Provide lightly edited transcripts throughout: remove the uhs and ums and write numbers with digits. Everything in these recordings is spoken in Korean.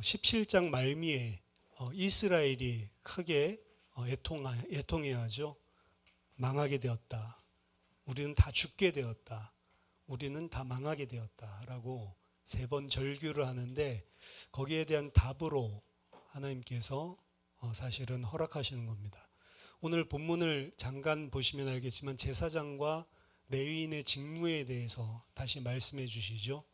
17장 말미에 이스라엘이 크게 애통해하죠. 망하게 되었다. 우리는 다 죽게 되었다. 우리는 다 망하게 되었다라고 3번 절규를 하는데 거기에 대한 답으로 하나님께서 사실은 허락하시는 겁니다. 오늘 본문을 잠깐 보시면 알겠지만 제사장과 레위인의 직무에 대해서 다시 말씀해 주시죠.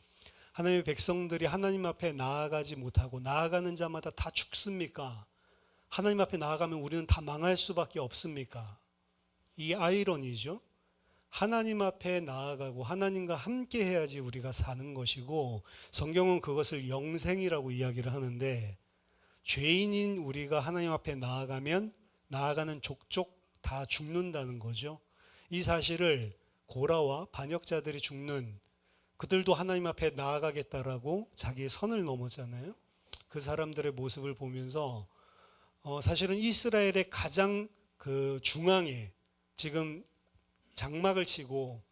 하나님의 백성들이 하나님 앞에 나아가지 못하고 나아가는 자마다 다 죽습니까? 하나님 앞에 나아가면 우리는 다 망할 수밖에 없습니까? 이게 아이러니죠. 하나님 앞에 나아가고 하나님과 함께 해야지 우리가 사는 것이고 성경은 그것을 영생이라고 이야기를 하는데 죄인인 우리가 하나님 앞에 나아가면 나아가는 족족 다 죽는다는 거죠. 이 사실을 고라와 반역자들이 죽는 그들도 하나님 앞에 나아가겠다라고 자기의 선을 넘었잖아요. 그 사람들의 모습을 보면서 사실은 이스라엘의 가장 그 중앙에 지금 장막을 치고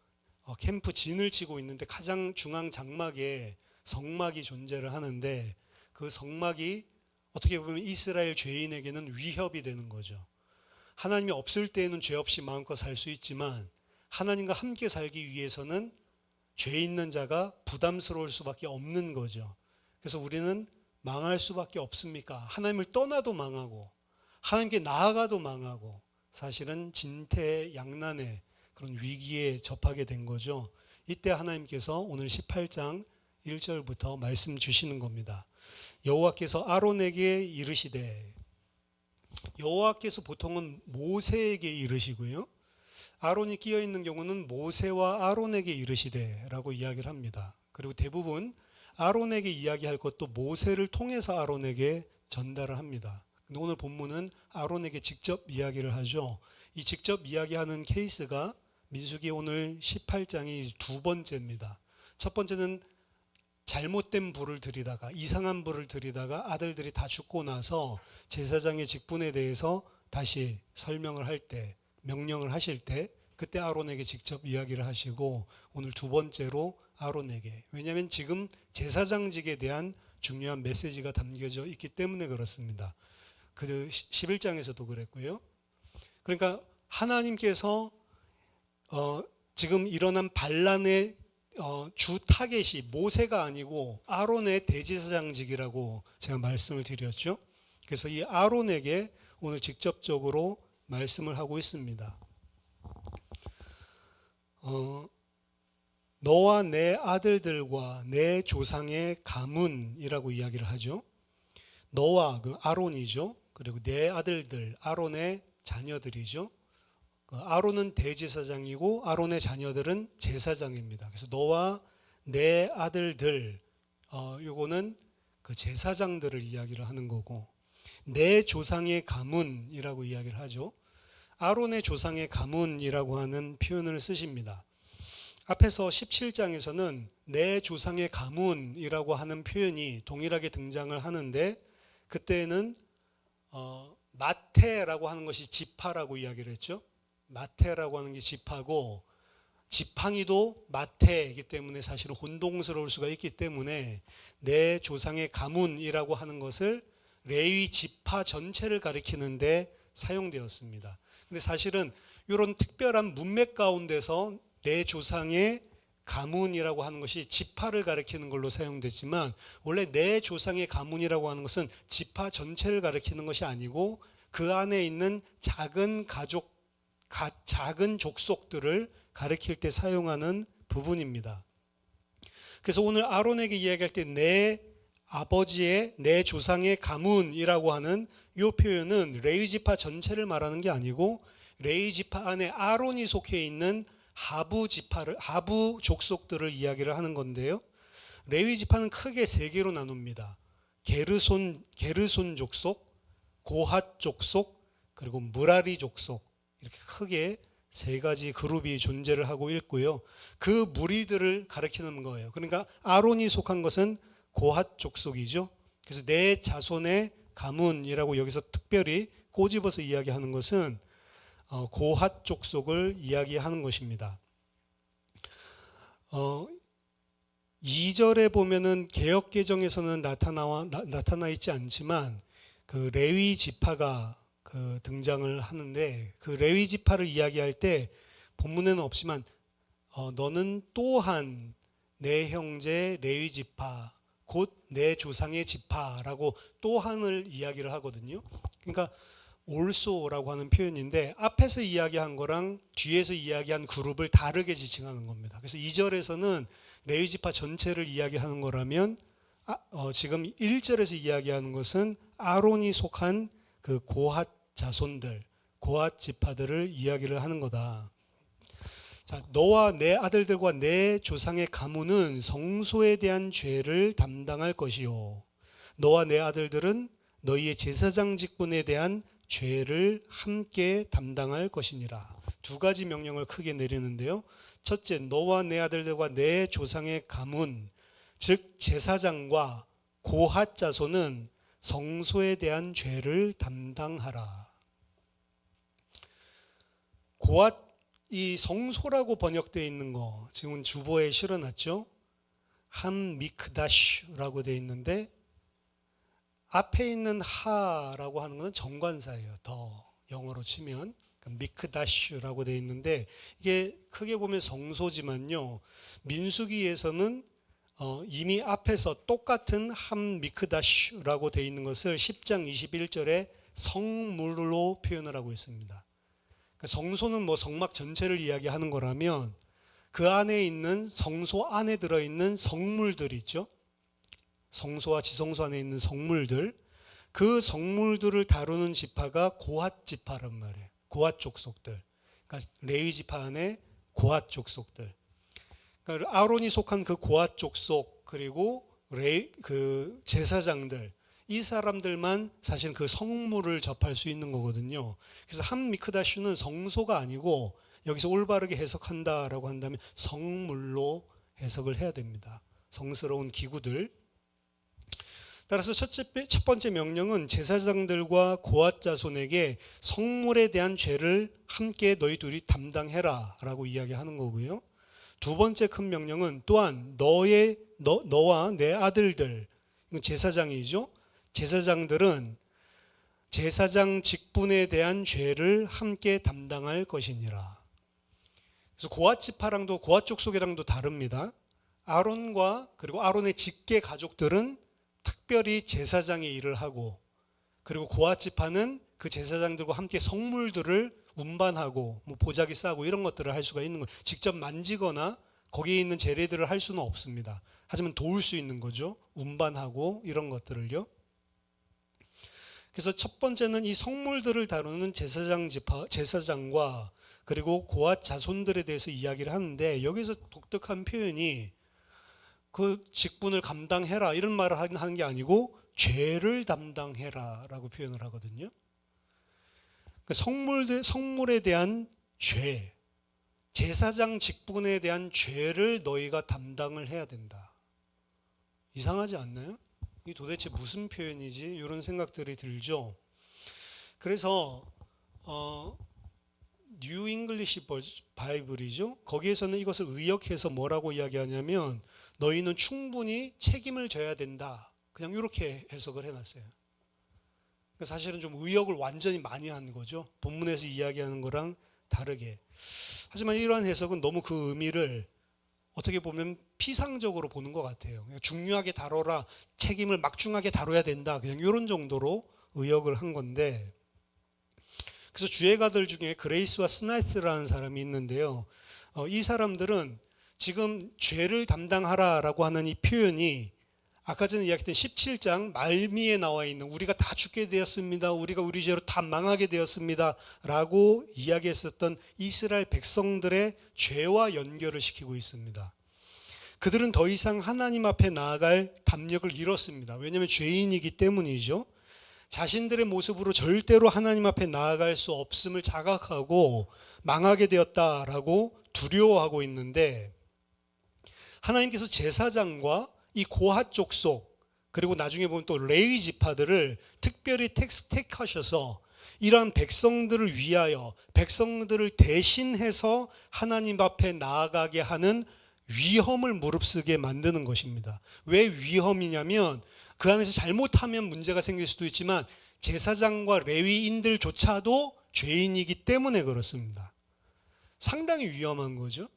캠프 진을 치고 있는데 가장 중앙 장막에 성막이 존재를 하는데 그 성막이 어떻게 보면 이스라엘 죄인에게는 위협이 되는 거죠. 하나님이 없을 때에는 죄 없이 마음껏 살 수 있지만 하나님과 함께 살기 위해서는 죄 있는 자가 부담스러울 수밖에 없는 거죠. 그래서 우리는 망할 수밖에 없습니까? 하나님을 떠나도 망하고 하나님께 나아가도 망하고 사실은 진퇴양난의 그런 위기에 접하게 된 거죠. 이때 하나님께서 오늘 18장 1절부터 말씀 주시는 겁니다. 여호와께서 아론에게 이르시되, 여호와께서 보통은 모세에게 이르시고요. 아론이 끼어 있는 경우는 모세와 아론에게 이르시되라고 이야기를 합니다. 그리고 대부분 아론에게 이야기할 것도 모세를 통해서 아론에게 전달을 합니다. 근데 오늘 본문은 아론에게 직접 이야기를 하죠. 이 직접 이야기하는 케이스가 민수기 오늘 18장이 2번째입니다. 첫 번째는 잘못된 불을 들이다가 이상한 불을 들이다가 아들들이 다 죽고 나서 제사장의 직분에 대해서 다시 설명을 할 때, 명령을 하실 때 그때 아론에게 직접 이야기를 하시고 오늘 2번째로 아론에게, 왜냐하면 지금 제사장직에 대한 중요한 메시지가 담겨져 있기 때문에 그렇습니다. 그 11장에서도 그랬고요. 그러니까 하나님께서 지금 일어난 반란의 주 타겟이 모세가 아니고 아론의 대제사장직이라고 제가 말씀을 드렸죠. 그래서 이 아론에게 오늘 직접적으로 말씀을 하고 있습니다. 너와 내 아들들과 내 조상의 가문이라고 이야기를 하죠. 너와 그 아론이죠. 그리고 내 아들들, 아론의 자녀들이죠. 아론은 대제사장이고 아론의 자녀들은 제사장입니다. 그래서 너와 내 아들들, 요거는 그 제사장들을 이야기를 하는 거고, 내 조상의 가문이라고 이야기를 하죠. 아론의 조상의 가문이라고 하는 표현을 쓰십니다. 앞에서 17장에서는 내 조상의 가문이라고 하는 표현이 동일하게 등장을 하는데 그때는 마태라고 하는 것이 지파라고 이야기를 했죠. 마태라고 하는 게 지파고 지팡이도 마태이기 때문에 사실은 혼동스러울 수가 있기 때문에 내 조상의 가문이라고 하는 것을 레위 지파 전체를 가리키는데 사용되었습니다. 근데 사실은 이런 특별한 문맥 가운데서 내 조상의 가문이라고 하는 것이 지파를 가리키는 걸로 사용됐지만 원래 내 조상의 가문이라고 하는 것은 지파 전체를 가리키는 것이 아니고 그 안에 있는 작은 가족, 작은 족속들을 가리킬 때 사용하는 부분입니다. 그래서 오늘 아론에게 이야기할 때 내 아버지의 내 조상의 가문이라고 하는 이 표현은 레위 지파 전체를 말하는 게 아니고 레위 지파 안에 아론이 속해 있는 하부 족속들을 이야기를 하는 건데요. 레위 지파는 크게 3개로 나눕니다. 게르손 족속, 고핫 족속, 그리고 무라리 족속, 이렇게 크게 3가지 그룹이 존재를 하고 있고요. 그 무리들을 가리키는 거예요. 그러니까 아론이 속한 것은 고핫 족속이죠. 그래서 내 자손의 가문이라고 여기서 특별히 꼬집어서 이야기하는 것은 고핫 족속을 이야기하는 것입니다. 2절에 보면은 개역 개정에서는 나타나 있지 않지만 그 레위 지파가 그 등장을 하는데, 그 레위 지파를 이야기할 때 본문에는 없지만 너는 또한 내 형제 레위 지파 곧 내 조상의 지파라고 또한을 이야기를 하거든요. 그러니까 올소라고 하는 표현인데 앞에서 이야기한 거랑 뒤에서 이야기한 그룹을 다르게 지칭하는 겁니다. 그래서 2절에서는 레위 지파 전체를 이야기하는 거라면 지금 1절에서 이야기하는 것은 아론이 속한 그 고핫 자손들, 고핫 지파들을 이야기를 하는 거다. 자, 너와 내 아들들과 내 조상의 가문은 성소에 대한 죄를 담당할 것이요, 너와 내 아들들은 너희의 제사장 직분에 대한 죄를 함께 담당할 것이니라. 두 가지 명령을 크게 내리는데요. 첫째, 너와 내 아들들과 내 조상의 가문, 즉 제사장과 고핫 자손은 성소에 대한 죄를 담당하라. 고핫, 이 성소라고 번역되어 있는 거 지금 주보에 실어놨죠. 함 미크다슈라고 되어 있는데 앞에 있는 하라고 하는 것은 정관사예요. 더 영어로 치면 미크다슈라고 되어 있는데 이게 크게 보면 성소지만요, 민수기에서는 이미 앞에서 똑같은 함 미크다슈라고 되어 있는 것을 10장 21절에 성물로 표현을 하고 있습니다. 성소는 뭐 성막 전체를 이야기하는 거라면 그 안에 있는 성소 안에 들어있는 성물들이 있죠. 성소와 지성소 안에 있는 성물들, 그 성물들을 다루는 지파가 고핫 지파란 말이에요. 고핫 족속들. 그러니까 레위 지파 안에 고핫 족속들. 그러니까 아론이 속한 그 고핫 족속, 그리고 그 제사장들, 이 사람들만 사실 그 성물을 접할 수 있는 거거든요. 그래서 함 미크다슈는 성소가 아니고 여기서 올바르게 해석한다라고 한다면 성물로 해석을 해야 됩니다. 성스러운 기구들. 따라서 첫 번째 명령은 제사장들과 고핫 자손에게 성물에 대한 죄를 함께 너희 둘이 담당해라 라고 이야기하는 거고요. 두 번째 큰 명령은 또한 너와 내 아들들, 이건 제사장이죠. 제사장들은 제사장 직분에 대한 죄를 함께 담당할 것이니라. 그래서 고핫 지파랑도 고핫 족속이랑도 다릅니다. 아론과 그리고 아론의 직계 가족들은 특별히 제사장의 일을 하고, 그리고 고핫 지파는 그 제사장들과 함께 성물들을 운반하고 뭐 보자기 싸고 이런 것들을 할 수가 있는 거예요. 직접 만지거나 거기에 있는 재래들을 할 수는 없습니다. 하지만 도울 수 있는 거죠. 운반하고 이런 것들을요. 그래서 첫 번째는 이 성물들을 다루는 제사장과 그리고 고핫 자손들에 대해서 이야기를 하는데, 여기서 독특한 표현이 그 직분을 감당해라 이런 말을 하는 게 아니고 죄를 담당해라 라고 표현을 하거든요. 성물에 대한 죄, 제사장 직분에 대한 죄를 너희가 담당을 해야 된다. 이상하지 않나요? 이게 도대체 무슨 표현이지? 이런 생각들이 들죠. 그래서 뉴 잉글리시 바이블이죠. 거기에서는 이것을 의역해서 뭐라고 이야기하냐면 너희는 충분히 책임을 져야 된다. 그냥 이렇게 해석을 해놨어요. 사실은 좀 의역을 완전히 많이 한 거죠. 본문에서 이야기하는 거랑 다르게. 하지만 이러한 해석은 너무 그 의미를 어떻게 보면 피상적으로 보는 것 같아요. 그냥 중요하게 다뤄라, 책임을 막중하게 다뤄야 된다, 그냥 이런 정도로 의역을 한 건데, 그래서 주예가들 중에 그레이스와 스나이트라는 사람이 있는데요. 이 사람들은 지금 죄를 담당하라라고 하는 이 표현이 아까 전에 이야기했던 17장 말미에 나와 있는 우리가 다 죽게 되었습니다, 우리가 우리 죄로 다 망하게 되었습니다 라고 이야기했었던 이스라엘 백성들의 죄와 연결을 시키고 있습니다. 그들은 더 이상 하나님 앞에 나아갈 담력을 잃었습니다. 왜냐하면 죄인이기 때문이죠. 자신들의 모습으로 절대로 하나님 앞에 나아갈 수 없음을 자각하고 망하게 되었다라고 두려워하고 있는데, 하나님께서 제사장과 이 고핫 족속, 그리고 나중에 보면 또 레위 지파들을 특별히 택하셔서 이러한 백성들을 위하여, 백성들을 대신해서 하나님 앞에 나아가게 하는 위험을 무릅쓰게 만드는 것입니다. 왜 위험이냐면 그 안에서 잘못하면 문제가 생길 수도 있지만 제사장과 레위인들조차도 죄인이기 때문에 그렇습니다. 상당히 위험한 거죠.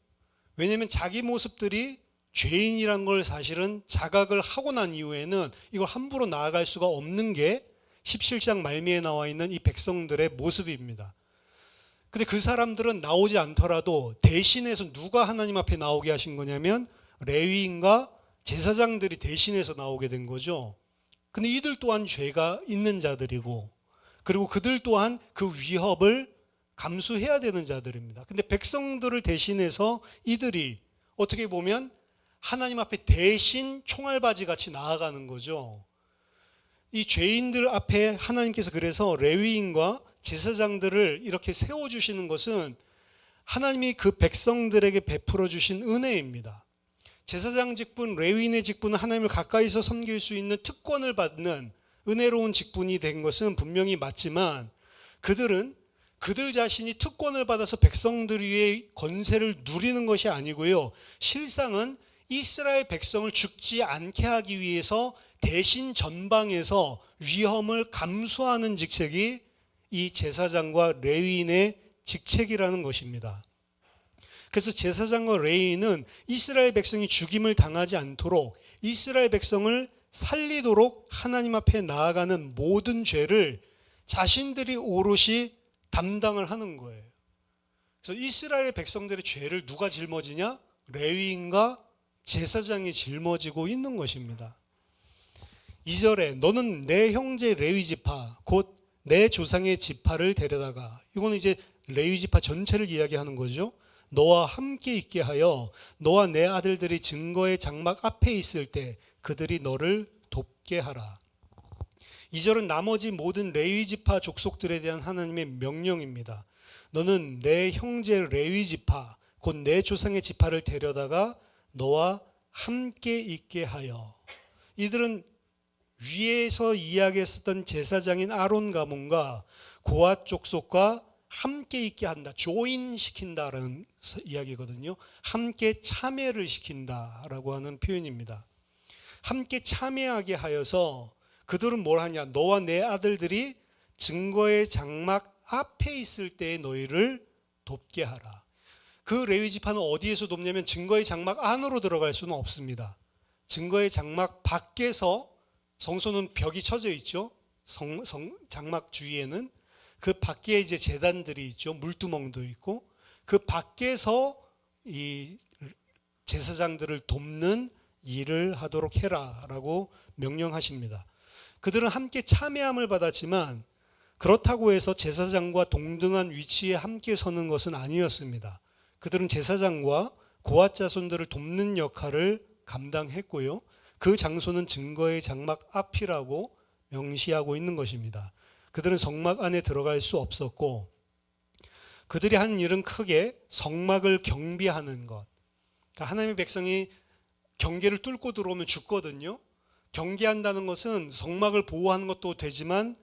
왜냐하면 자기 모습들이 죄인이란 걸 사실은 자각을 하고 난 이후에는 이걸 함부로 나아갈 수가 없는 게 17장 말미에 나와 있는 이 백성들의 모습입니다. 근데 그 사람들은 나오지 않더라도 대신해서 누가 하나님 앞에 나오게 하신 거냐면 레위인과 제사장들이 대신해서 나오게 된 거죠. 근데 이들 또한 죄가 있는 자들이고 그리고 그들 또한 그 위협을 감수해야 되는 자들입니다. 근데 백성들을 대신해서 이들이 어떻게 보면 하나님 앞에 대신 총알바지 같이 나아가는 거죠. 이 죄인들 앞에 하나님께서 그래서 레위인과 제사장들을 이렇게 세워주시는 것은 하나님이 그 백성들에게 베풀어 주신 은혜입니다. 제사장 직분, 레위인의 직분은 하나님을 가까이서 섬길 수 있는 특권을 받는 은혜로운 직분이 된 것은 분명히 맞지만 그들은 그들 자신이 특권을 받아서 백성들 위에 권세를 누리는 것이 아니고요. 실상은 이스라엘 백성을 죽지 않게 하기 위해서 대신 전방에서 위험을 감수하는 직책이 이 제사장과 레위인의 직책이라는 것입니다. 그래서 제사장과 레위인은 이스라엘 백성이 죽임을 당하지 않도록 이스라엘 백성을 살리도록 하나님 앞에 나아가는 모든 죄를 자신들이 오롯이 담당을 하는 거예요. 그래서 이스라엘 백성들의 죄를 누가 짊어지냐? 레위인과 제사장이 짊어지고 있는 것입니다. 2절에 너는 내 형제 레위 지파 곧 내 조상의 지파를 데려다가, 이거는 이제 레위 지파 전체를 이야기하는 거죠. 너와 함께 있게 하여 너와 내 아들들이 증거의 장막 앞에 있을 때 그들이 너를 돕게 하라. 2절은 나머지 모든 레위 지파 족속들에 대한 하나님의 명령입니다. 너는 내 형제 레위 지파 곧 내 조상의 지파를 데려다가 너와 함께 있게 하여. 이들은 위에서 이야기했었던 제사장인 아론 가문과 고앗 족속과 함께 있게 한다. 조인시킨다라는 이야기거든요. 함께 참여를 시킨다라고 하는 표현입니다. 함께 참여하게 하여서 그들은 뭘 하냐? 너와 내 아들들이 증거의 장막 앞에 있을 때에 너희를 돕게 하라. 그 레위 지파는 어디에서 돕냐면 증거의 장막 안으로 들어갈 수는 없습니다. 증거의 장막 밖에서, 성소는 벽이 쳐져 있죠. 장막 주위에는 그 밖에 이제 제단들이 있죠. 물두멍도 있고 그 밖에서 이 제사장들을 돕는 일을 하도록 해라라고 명령하십니다. 그들은 함께 참여함을 받았지만 그렇다고 해서 제사장과 동등한 위치에 함께 서는 것은 아니었습니다. 그들은 제사장과 고앗 자손들을 돕는 역할을 감당했고요. 그 장소는 증거의 장막 앞이라고 명시하고 있는 것입니다. 그들은 성막 안에 들어갈 수 없었고 그들이 한 일은 크게 성막을 경비하는 것. 그러니까 하나님의 백성이 경계를 뚫고 들어오면 죽거든요. 경계한다는 것은 성막을 보호하는 것도 되지만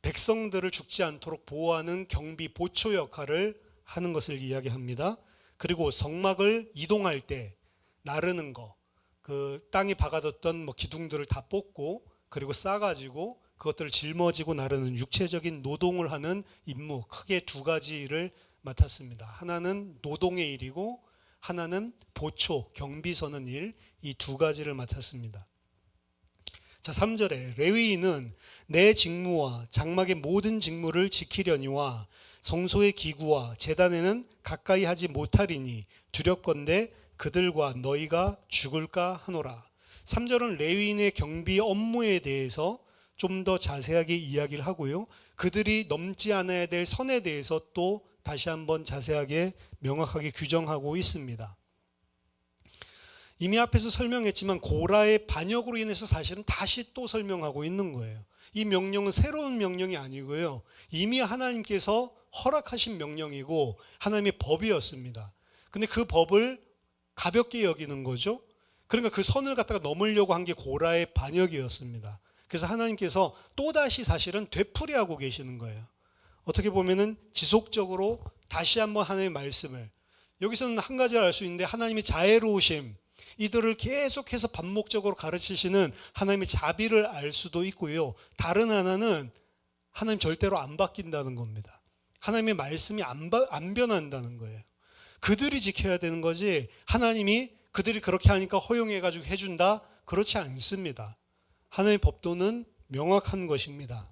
백성들을 죽지 않도록 보호하는 경비 보초 역할을 하는 것을 이야기합니다. 그리고 성막을 이동할 때 나르는 거, 그 땅에 박아뒀던 기둥들을 다 뽑고 그리고 싸가지고 그것들을 짊어지고 나르는 육체적인 노동을 하는 임무, 크게 두 가지를 맡았습니다. 하나는 노동의 일이고 하나는 보초, 경비 서는 일, 이 두 가지를 맡았습니다. 자, 3절에 레위인은 내 직무와 장막의 모든 직무를 지키려니와 성소의 기구와 제단에는 가까이 하지 못하리니 두렵건대 그들과 너희가 죽을까 하노라. 3절은 레위인의 경비 업무에 대해서 좀 더 자세하게 이야기를 하고요. 그들이 넘지 않아야 될 선에 대해서 또 다시 한번 자세하게 명확하게 규정하고 있습니다. 이미 앞에서 설명했지만 고라의 반역으로 인해서 사실은 다시 또 설명하고 있는 거예요. 이 명령은 새로운 명령이 아니고요. 이미 하나님께서 허락하신 명령이고 하나님의 법이었습니다. 근데 그 법을 가볍게 여기는 거죠. 그러니까 그 선을 갖다가 넘으려고 한 게 고라의 반역이었습니다. 그래서 하나님께서 또다시 사실은 되풀이하고 계시는 거예요. 어떻게 보면은 지속적으로 다시 한번 하나님의 말씀을 여기서는 한 가지를 알 수 있는데 하나님의 자애로우심, 이들을 계속해서 반복적으로 가르치시는 하나님의 자비를 알 수도 있고요. 다른 하나는 하나님 절대로 안 바뀐다는 겁니다. 하나님의 말씀이 안 변한다는 거예요. 그들이 지켜야 되는 거지 하나님이 그들이 그렇게 하니까 허용해가지고 해준다? 그렇지 않습니다. 하나님의 법도는 명확한 것입니다.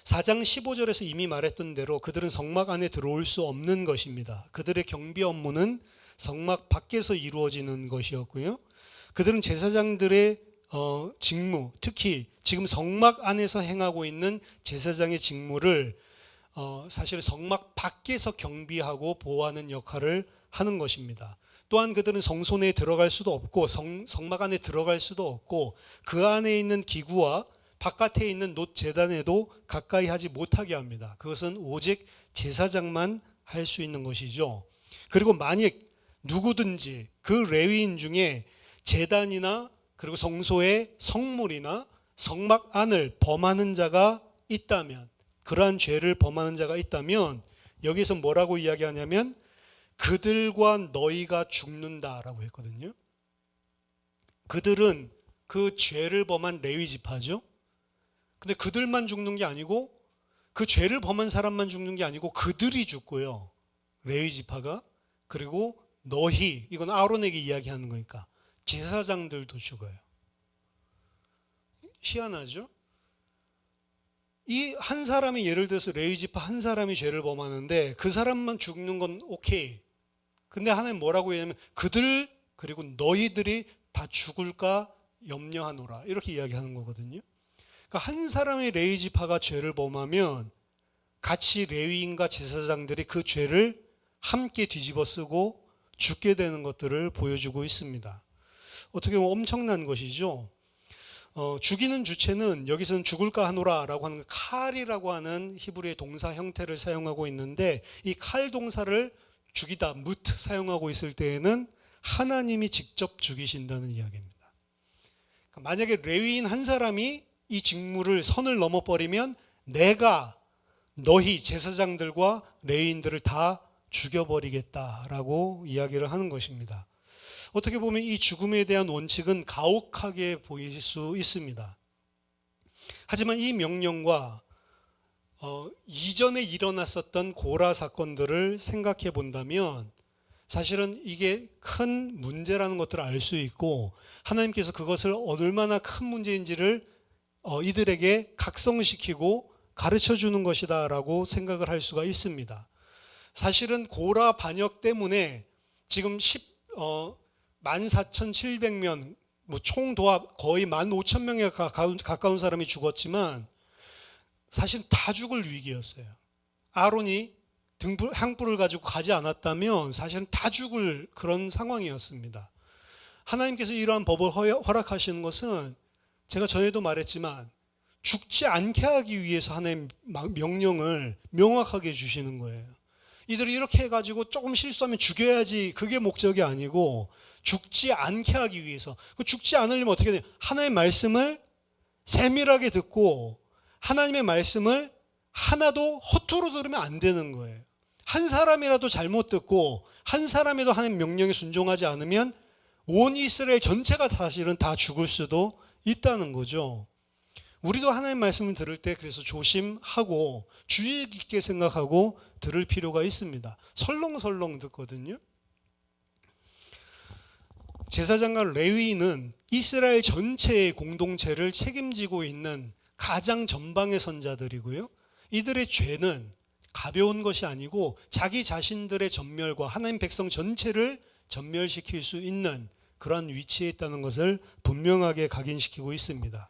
4장 15절에서 이미 말했던 대로 그들은 성막 안에 들어올 수 없는 것입니다. 그들의 경비 업무는 성막 밖에서 이루어지는 것이었고요. 그들은 제사장들의 직무, 특히 지금 성막 안에서 행하고 있는 제사장의 직무를 사실 성막 밖에서 경비하고 보호하는 역할을 하는 것입니다. 또한 그들은 성소 내에 들어갈 수도 없고 성막 안에 들어갈 수도 없고 그 안에 있는 기구와 바깥에 있는 놋 제단에도 가까이 하지 못하게 합니다. 그것은 오직 제사장만 할 수 있는 것이죠. 그리고 만약 누구든지 그 레위인 중에 제단이나 그리고 성소의 성물이나 성막 안을 범하는 자가 있다면, 그러한 죄를 범하는 자가 있다면 여기서 뭐라고 이야기하냐면 그들과 너희가 죽는다라고 했거든요. 그들은 그 죄를 범한 레위 지파죠. 근데 그들만 죽는 게 아니고 그 죄를 범한 사람만 죽는 게 아니고 그들이 죽고요. 레위 지파가. 그리고 너희, 이건 아론에게 이야기하는 거니까 제사장들도 죽어요. 희한하죠? 이 한 사람이 예를 들어서 레위 지파 한 사람이 죄를 범하는데 그 사람만 죽는 건 오케이. 근데 하나님 뭐라고 얘기하냐면 그들 그리고 너희들이 다 죽을까 염려하노라 이렇게 이야기하는 거거든요. 그러니까 한 사람의 레위 지파가 죄를 범하면 같이 레위인과 제사장들이 그 죄를 함께 뒤집어 쓰고 죽게 되는 것들을 보여주고 있습니다. 어떻게 보면 엄청난 것이죠. 죽이는 주체는 여기서는 죽을까 하노라라고 하는 칼이라고 하는 히브리의 동사 형태를 사용하고 있는데 이 칼 동사를 죽이다, 무트 사용하고 있을 때에는 하나님이 직접 죽이신다는 이야기입니다. 그러니까 만약에 레위인 한 사람이 이 직무를 선을 넘어버리면 내가 너희 제사장들과 레위인들을 다 죽여버리겠다라고 이야기를 하는 것입니다. 어떻게 보면 이 죽음에 대한 원칙은 가혹하게 보일 수 있습니다. 하지만 이 명령과 이전에 일어났었던 고라 사건들을 생각해 본다면 사실은 이게 큰 문제라는 것들을 알 수 있고 하나님께서 그것을 얼마나 큰 문제인지를 이들에게 각성시키고 가르쳐 주는 것이다 라고 생각을 할 수가 있습니다. 사실은 고라 반역 때문에 지금 14,700명, 총 도합 거의 15,000명에 가까운 사람이 죽었지만 사실 다 죽을 위기였어요. 아론이 향불을 가지고 가지 않았다면 사실은 다 죽을 그런 상황이었습니다. 하나님께서 이러한 법을 허락하시는 것은 제가 전에도 말했지만 죽지 않게 하기 위해서 하나님의 명령을 명확하게 주시는 거예요. 이들이 이렇게 해가지고 조금 실수하면 죽여야지 그게 목적이 아니고 죽지 않게 하기 위해서. 죽지 않으려면 어떻게 돼요? 하나님의 말씀을 세밀하게 듣고 하나님의 말씀을 하나도 허투루 들으면 안 되는 거예요. 한 사람이라도 잘못 듣고 한 사람이라도 하나님의 명령에 순종하지 않으면 온 이스라엘 전체가 사실은 다 죽을 수도 있다는 거죠. 우리도 하나님의 말씀을 들을 때 그래서 조심하고 주의 깊게 생각하고 들을 필요가 있습니다. 설렁설렁 듣거든요. 제사장과 레위인은 이스라엘 전체의 공동체를 책임지고 있는 가장 전방의 선자들이고요. 이들의 죄는 가벼운 것이 아니고 자기 자신들의 전멸과 하나님 백성 전체를 전멸시킬 수 있는 그러한 위치에 있다는 것을 분명하게 각인시키고 있습니다.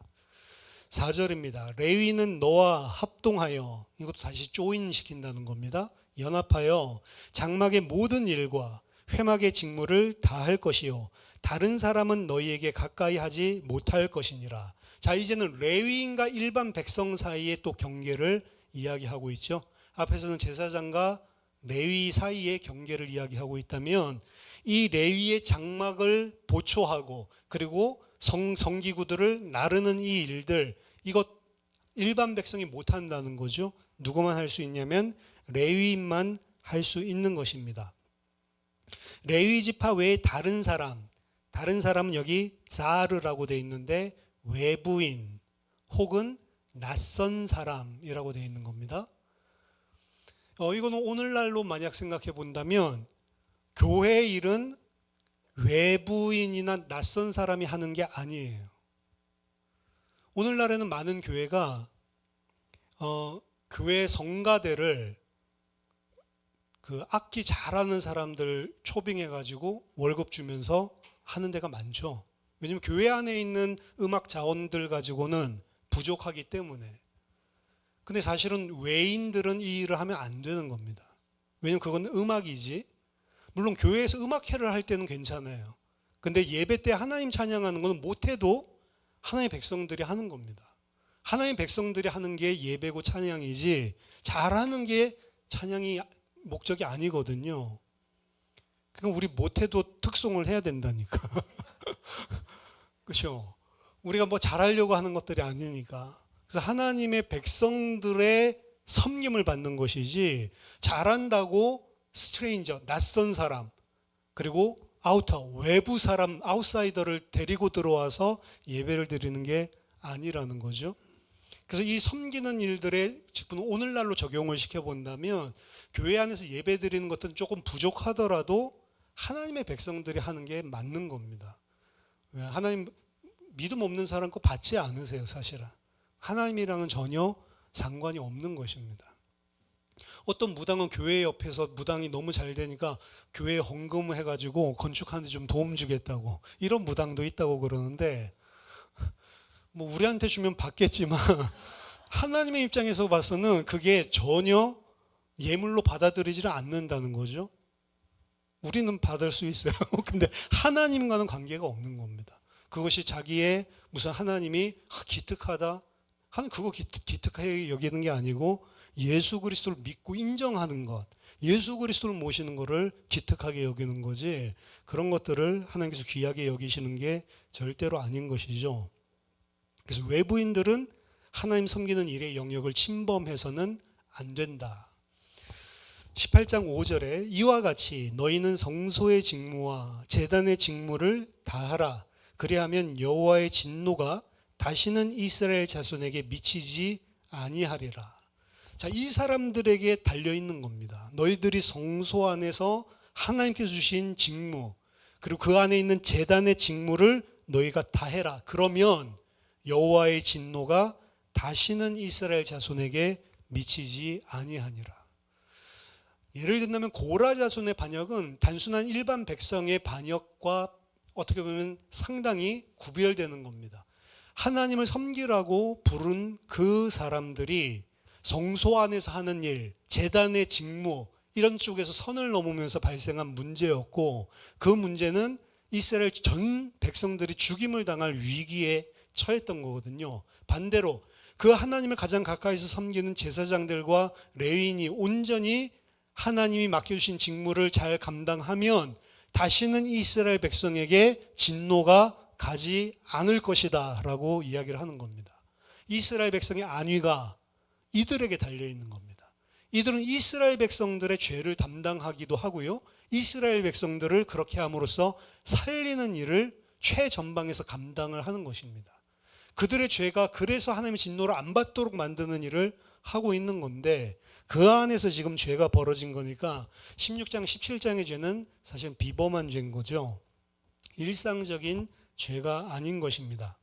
4절입니다. 레위는 너와 합동하여, 이것도 다시 조인시킨다는 겁니다. 연합하여 장막의 모든 일과 회막의 직무를 다 할 것이요 다른 사람은 너희에게 가까이 하지 못할 것이니라. 자, 이제는 레위인과 일반 백성 사이의 또 경계를 이야기하고 있죠. 앞에서는 제사장과 레위 사이의 경계를 이야기하고 있다면 이 레위의 장막을 보초하고 그리고 성기구들을 나르는 이 일들, 이것 일반 백성이 못한다는 거죠. 누구만 할 수 있냐면 레위인만 할 수 있는 것입니다. 레위 지파 외에 다른 사람은 여기 자르라고 되어 있는데 외부인 혹은 낯선 사람이라고 되어 있는 겁니다. 이거는 오늘날로 만약 생각해 본다면 교회 일은 외부인이나 낯선 사람이 하는 게 아니에요. 오늘날에는 많은 교회가 교회 성가대를 그 악기 잘하는 사람들 초빙해 가지고 월급 주면서 하는 데가 많죠. 왜냐하면 교회 안에 있는 음악 자원들 가지고는 부족하기 때문에. 근데 사실은 외인들은 이 일을 하면 안 되는 겁니다. 왜냐하면 그건 음악이지. 물론 교회에서 음악회를 할 때는 괜찮아요. 근데 예배 때 하나님 찬양하는 거는 못해도 하나님의 백성들이 하는 겁니다. 하나님의 백성들이 하는 게 예배고 찬양이지 잘하는 게 찬양이 목적이 아니거든요. 그러니까 우리 못해도 특송을 해야 된다니까. 그렇죠? 우리가 뭐 잘하려고 하는 것들이 아니니까. 그래서 하나님의 백성들의 섬김을 받는 것이지 잘한다고 스트레인저, 낯선 사람, 그리고 외부 사람, 아웃사이더를 데리고 들어와서 예배를 드리는 게 아니라는 거죠. 그래서 이 섬기는 일들의 직분을 오늘날로 적용을 시켜본다면 교회 안에서 예배 드리는 것들은 조금 부족하더라도 하나님의 백성들이 하는 게 맞는 겁니다. 하나님 믿음 없는 사람 거 받지 않으세요, 사실은. 하나님이랑은 전혀 상관이 없는 것입니다. 어떤 무당은 교회 옆에서 무당이 너무 잘 되니까 교회에 헌금을 해가지고 건축하는데 좀 도움 주겠다고 이런 무당도 있다고 그러는데 뭐 우리한테 주면 받겠지만 하나님의 입장에서 봐서는 그게 전혀 예물로 받아들이지를 않는다는 거죠. 우리는 받을 수 있어요. 근데 하나님과는 관계가 없는 겁니다. 그것이 자기의 무슨 하나님이 기특하다 하는 그거 기특하게 여기는 게 아니고 예수 그리스도를 믿고 인정하는 것, 예수 그리스도를 모시는 것을 기특하게 여기는 거지 그런 것들을 하나님께서 귀하게 여기시는 게 절대로 아닌 것이죠. 그래서 외부인들은 하나님 섬기는 일의 영역을 침범해서는 안 된다. 18장 5절에 이와 같이 너희는 성소의 직무와 제단의 직무를 다하라. 그리하면 여호와의 진노가 다시는 이스라엘 자손에게 미치지 아니하리라. 자, 이 사람들에게 달려 있는 겁니다. 너희들이 성소 안에서 하나님께서 주신 직무, 그리고 그 안에 있는 제단의 직무를 너희가 다 해라. 그러면 여호와의 진노가 다시는 이스라엘 자손에게 미치지 아니하니라. 예를 든다면 고라 자손의 반역은 단순한 일반 백성의 반역과 어떻게 보면 상당히 구별되는 겁니다. 하나님을 섬기라고 부른 그 사람들이 성소 안에서 하는 일, 제단의 직무 이런 쪽에서 선을 넘으면서 발생한 문제였고 그 문제는 이스라엘 전 백성들이 죽임을 당할 위기에 처했던 거거든요. 반대로 그 하나님을 가장 가까이서 섬기는 제사장들과 레위인이 온전히 하나님이 맡겨주신 직무를 잘 감당하면 다시는 이스라엘 백성에게 진노가 가지 않을 것이다 라고 이야기를 하는 겁니다. 이스라엘 백성의 안위가 이들에게 달려있는 겁니다. 이들은 이스라엘 백성들의 죄를 담당하기도 하고요. 이스라엘 백성들을 그렇게 함으로써 살리는 일을 최전방에서 감당을 하는 것입니다. 그들의 죄가 그래서 하나님의 진노를 안 받도록 만드는 일을 하고 있는 건데 그 안에서 지금 죄가 벌어진 거니까 16장, 17장의 죄는 사실 비범한 죄인 거죠. 일상적인 죄가 아닌 것입니다.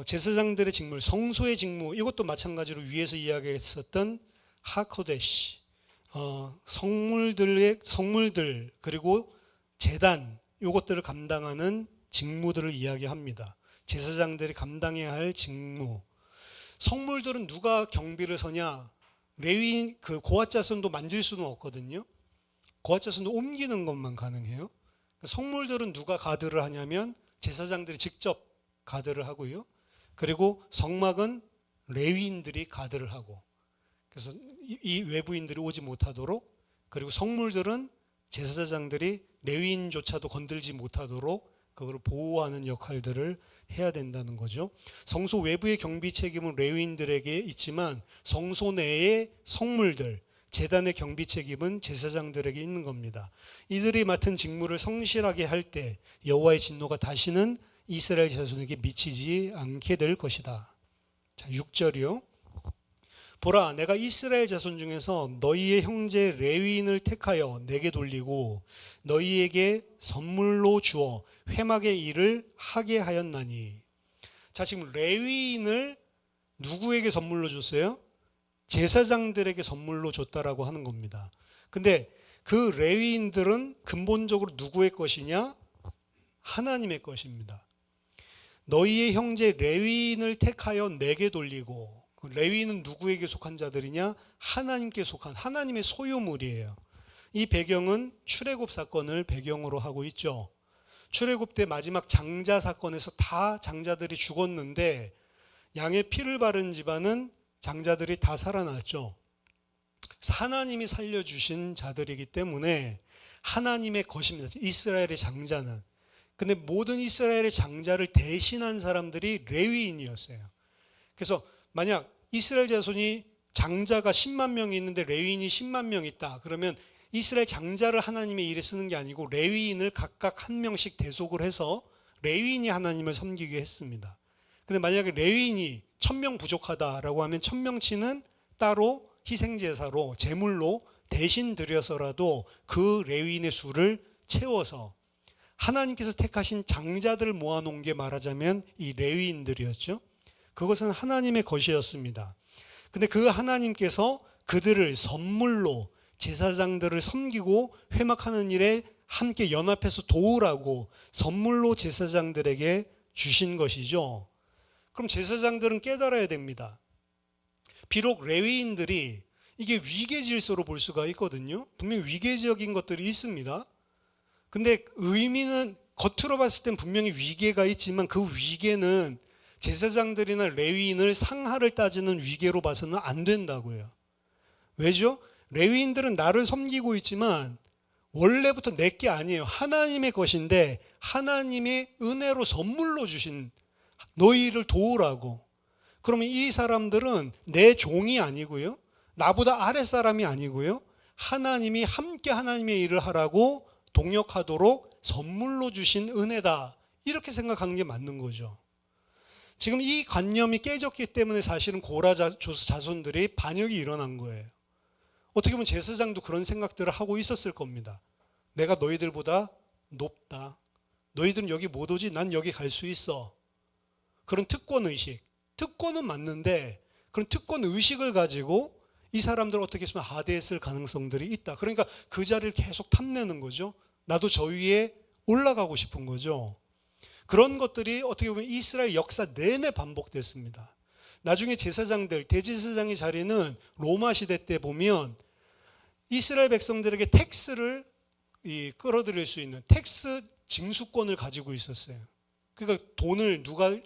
제사장들의 직무, 성소의 직무 이것도 마찬가지로 위에서 이야기했었던 하코데시, 성물들 그리고 제단 이것들을 감당하는 직무들을 이야기합니다. 제사장들이 감당해야 할 직무. 성물들은 누가 경비를 서냐? 레위인 그 고앗 자손도 만질 수는 없거든요. 고앗 자손도 옮기는 것만 가능해요. 성물들은 누가 가드를 하냐면 제사장들이 직접 가드를 하고요. 그리고 성막은 레위인들이 가드를 하고 그래서 이 외부인들이 오지 못하도록 그리고 성물들은 제사장들이 레위인조차도 건들지 못하도록 그걸 보호하는 역할들을 해야 된다는 거죠. 성소 외부의 경비 책임은 레위인들에게 있지만 성소 내의 성물들, 제단의 경비 책임은 제사장들에게 있는 겁니다. 이들이 맡은 직무를 성실하게 할 때 여호와의 진노가 다시는 이스라엘 자손에게 미치지 않게 될 것이다. 자, 6절이요. 보라, 내가 이스라엘 자손 중에서 너희의 형제 레위인을 택하여 내게 돌리고 너희에게 선물로 주어 회막의 일을 하게 하였나니. 자, 지금 레위인을 누구에게 선물로 줬어요? 제사장들에게 선물로 줬다라고 하는 겁니다. 근데 그 레위인들은 근본적으로 누구의 것이냐? 하나님의 것입니다. 너희의 형제 레위인을 택하여 내게 돌리고, 그 레위인은 누구에게 속한 자들이냐? 하나님께 속한 하나님의 소유물이에요. 이 배경은 출애굽 사건을 배경으로 하고 있죠. 출애굽 때 마지막 장자 사건에서 다 장자들이 죽었는데 양의 피를 바른 집안은 장자들이 다 살아났죠. 하나님이 살려주신 자들이기 때문에 하나님의 것입니다. 이스라엘의 장자는. 근데 모든 이스라엘의 장자를 대신한 사람들이 레위인이었어요. 그래서 만약 이스라엘 자손이 장자가 10만 명이 있는데 레위인이 10만 명 있다. 그러면 이스라엘 장자를 하나님의 일에 쓰는 게 아니고 레위인을 각각 한 명씩 대속을 해서 레위인이 하나님을 섬기게 했습니다. 근데 만약에 레위인이 1000명 부족하다라고 하면 1000명치는 따로 희생제사로 제물로 대신 드려서라도 그 레위인의 수를 채워서 하나님께서 택하신 장자들을 모아놓은 게 말하자면 이 레위인들이었죠. 그것은 하나님의 것이었습니다. 근데 그 하나님께서 그들을 선물로 제사장들을 섬기고 회막하는 일에 함께 연합해서 도우라고 선물로 제사장들에게 주신 것이죠. 그럼 제사장들은 깨달아야 됩니다. 비록 레위인들이 이게 위계 질서로 볼 수가 있거든요. 분명히 위계적인 것들이 있습니다. 근데 의미는 겉으로 봤을 땐 분명히 위계가 있지만 그 위계는 제사장들이나 레위인을 상하를 따지는 위계로 봐서는 안 된다고요. 왜죠? 레위인들은 나를 섬기고 있지만 원래부터 내 게 아니에요. 하나님의 것인데 하나님의 은혜로 선물로 주신 너희를 도우라고. 그러면 이 사람들은 내 종이 아니고요. 나보다 아랫사람이 아니고요. 하나님이 함께 하나님의 일을 하라고 동역하도록 선물로 주신 은혜다. 이렇게 생각하는 게 맞는 거죠. 지금 이 관념이 깨졌기 때문에 사실은 고라 자손들이 반역이 일어난 거예요. 어떻게 보면 제사장도 그런 생각들을 하고 있었을 겁니다. 내가 너희들보다 높다. 너희들은 여기 못 오지? 난 여기 갈 수 있어. 그런 특권의식. 특권은 맞는데 그런 특권의식을 가지고 이 사람들 어떻게 했으면 하대했을 가능성들이 있다. 그러니까 그 자리를 계속 탐내는 거죠. 나도 저 위에 올라가고 싶은 거죠. 그런 것들이 어떻게 보면 이스라엘 역사 내내 반복됐습니다. 나중에 제사장들, 대제사장의 자리는 로마 시대 때 보면 이스라엘 백성들에게 텍스를 끌어들일 수 있는 텍스 징수권을 가지고 있었어요. 그러니까 돈을 누가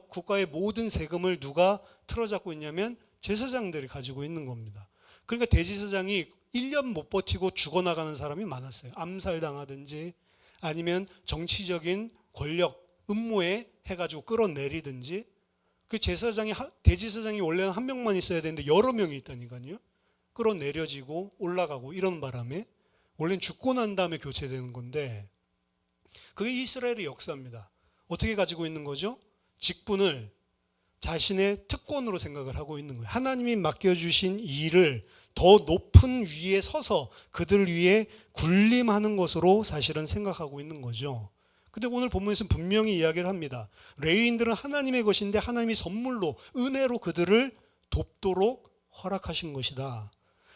국가의 모든 세금을 누가 틀어잡고 있냐면 제사장들이 가지고 있는 겁니다. 그러니까 대제사장이 1년 못 버티고 죽어나가는 사람이 많았어요. 암살당하든지 아니면 정치적인 권력, 음모에 해가지고 끌어내리든지. 그 대제사장이 원래는 한 명만 있어야 되는데 여러 명이 있다니까요. 끌어내려지고 올라가고 이런 바람에 원래는 죽고 난 다음에 교체되는 건데 그게 이스라엘의 역사입니다. 어떻게 가지고 있는 거죠? 직분을 자신의 특권으로 생각을 하고 있는 거예요. 하나님이 맡겨주신 일을 더 높은 위에 서서 그들 위에 군림하는 것으로 사실은 생각하고 있는 거죠. 근데 오늘 본문에서는 분명히 이야기를 합니다. 레위인들은 하나님의 것인데 하나님이 선물로 은혜로 그들을 돕도록 허락하신 것이다.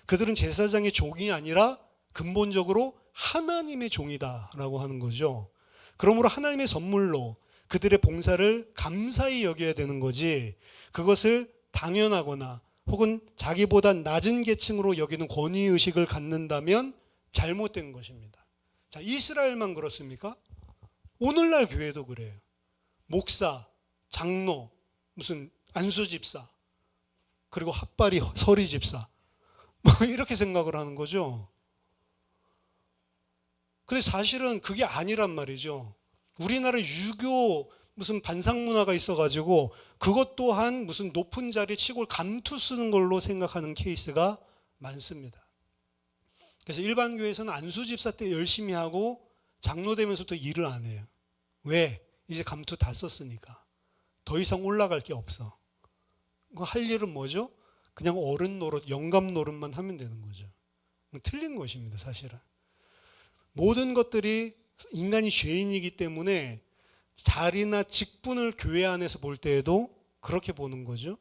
그들은 제사장의 종이 아니라 근본적으로 하나님의 종이다라고 하는 거죠. 그러므로 하나님의 선물로 그들의 봉사를 감사히 여겨야 되는 거지 그것을 당연하거나 혹은 자기보다 낮은 계층으로 여기는 권위의식을 갖는다면 잘못된 것입니다. 자, 이스라엘만 그렇습니까? 오늘날 교회도 그래요. 목사, 장로, 무슨 안수집사, 그리고 핫바리 서리집사 뭐 이렇게 생각을 하는 거죠. 근데 사실은 그게 아니란 말이죠. 우리나라 유교 무슨 반상문화가 있어가지고 그것 또한 무슨 높은 자리 치골 감투 쓰는 걸로 생각하는 케이스가 많습니다. 그래서 일반 교회에서는 안수 집사 때 열심히 하고 장로 되면서부터 일을 안 해요. 왜? 이제 감투 다 썼으니까. 더 이상 올라갈 게 없어. 할 일은 뭐죠? 그냥 어른 노릇, 영감 노릇만 하면 되는 거죠. 틀린 것입니다, 사실은. 모든 것들이 인간이 죄인이기 때문에 자리나 직분을 교회 안에서 볼 때에도 그렇게 보는 거죠.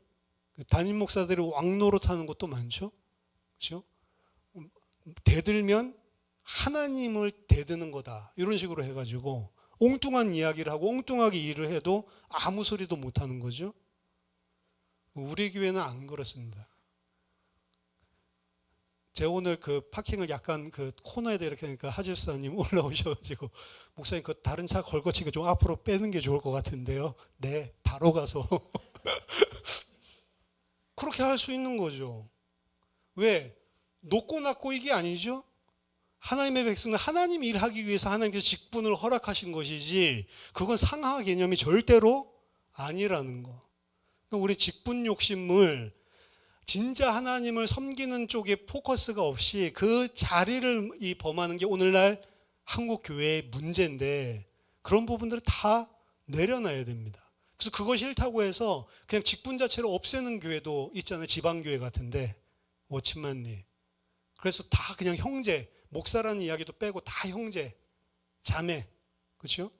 담임 목사들이 왕노릇 하는 것도 많죠. 그렇죠? 대들면 하나님을 대드는 거다. 이런 식으로 해가지고 엉뚱한 이야기를 하고 엉뚱하게 일을 해도 아무 소리도 못 하는 거죠. 우리 교회는 안 그렇습니다. 제가 오늘 그 파킹을 약간 그 코너에다 이렇게 하니까 하집사님 올라오셔가지고 목사님 그 다른 차 걸거치고 좀 앞으로 빼는 게 좋을 것 같은데요. 네, 바로 가서 그렇게 할 수 있는 거죠. 왜? 높고 낮고 이게 아니죠. 하나님의 백성은 하나님 일하기 위해서 하나님께서 직분을 허락하신 것이지 그건 상하 개념이 절대로 아니라는 거. 우리 직분 욕심을 진짜 하나님을 섬기는 쪽에 포커스가 없이 그 자리를 범하는 게 오늘날 한국 교회의 문제인데 그런 부분들을 다 내려놔야 됩니다. 그래서 그거 싫다고 해서 그냥 직분 자체를 없애는 교회도 있잖아요. 지방교회 같은데 워치만님. 그래서 다 그냥 형제, 목사라는 이야기도 빼고 다 형제, 자매. 그렇죠?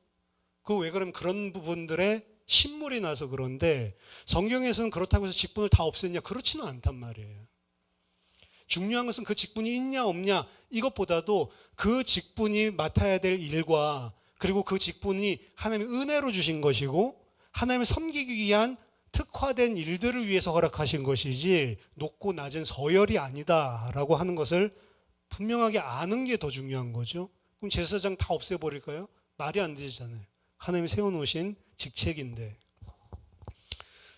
그 왜 그러면 그런 부분들에 신물이 나서 그런데 성경에서는 그렇다고 해서 직분을 다 없앴냐? 그렇지는 않단 말이에요. 중요한 것은 그 직분이 있냐 없냐 이것보다도 그 직분이 맡아야 될 일과 그리고 그 직분이 하나님의 은혜로 주신 것이고 하나님을 섬기기 위한 특화된 일들을 위해서 허락하신 것이지 높고 낮은 서열이 아니다라고 하는 것을 분명하게 아는 게 더 중요한 거죠. 그럼 제사장 다 없애버릴까요? 말이 안 되잖아요. 하나님이 세워놓으신 직책인데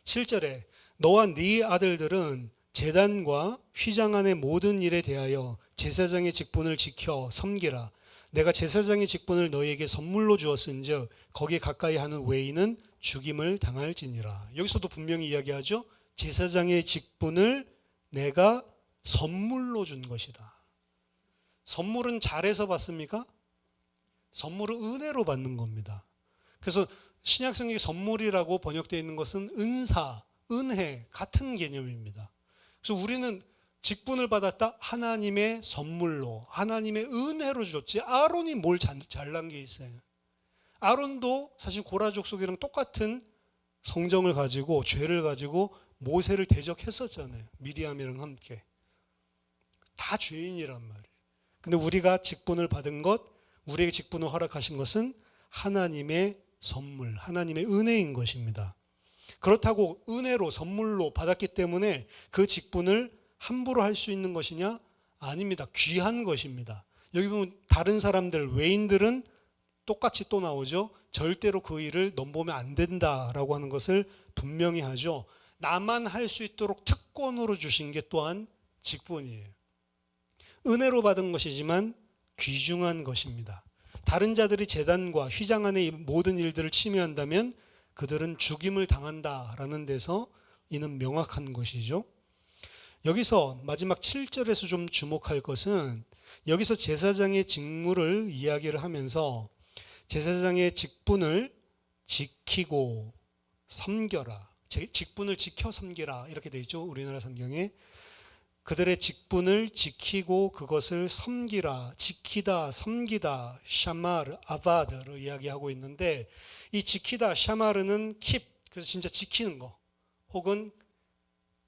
7절에 너와 네 아들들은 제단과 휘장 안의 모든 일에 대하여 제사장의 직분을 지켜 섬기라. 내가 제사장의 직분을 너희에게 선물로 주었은즉 거기에 가까이 하는 외인은 죽임을 당할지니라. 여기서도 분명히 이야기하죠. 제사장의 직분을 내가 선물로 준 것이다. 선물은 잘해서 받습니까? 선물은 은혜로 받는 겁니다. 그래서 신약성경에 선물이라고 번역되어 있는 것은 은사, 은혜 같은 개념입니다. 그래서 우리는 직분을 받았다 하나님의 선물로 하나님의 은혜로 줬지 아론이 뭘 잘난 게 있어요. 아론도 사실 고라 족속이랑 똑같은 성정을 가지고 죄를 가지고 모세를 대적했었잖아요. 미리암이랑 함께. 다 죄인이란 말이에요. 근데 우리가 직분을 받은 것, 우리에게 직분을 허락하신 것은 하나님의 선물, 하나님의 은혜인 것입니다. 그렇다고 은혜로 선물로 받았기 때문에 그 직분을 함부로 할 수 있는 것이냐? 아닙니다. 귀한 것입니다. 여기 보면 다른 사람들, 외인들은 똑같이 또 나오죠. 절대로 그 일을 넘보면 안 된다라고 하는 것을 분명히 하죠. 나만 할 수 있도록 특권으로 주신 게 또한 직분이에요. 은혜로 받은 것이지만 귀중한 것입니다. 다른 자들이 제단과 휘장 안의 모든 일들을 침해한다면 그들은 죽임을 당한다라는 데서 이는 명확한 것이죠. 여기서 마지막 7절에서 좀 주목할 것은 여기서 제사장의 직무를 이야기를 하면서 제사장의 직분을 지키고 섬겨라. 직분을 지켜 섬기라 이렇게 되어 있죠. 우리나라 성경에. 그들의 직분을 지키고 그것을 섬기라, 지키다, 섬기다, 샤마르, 아바드를 이야기하고 있는데 이 지키다, 샤마르는 킵, 그래서 진짜 지키는 거 혹은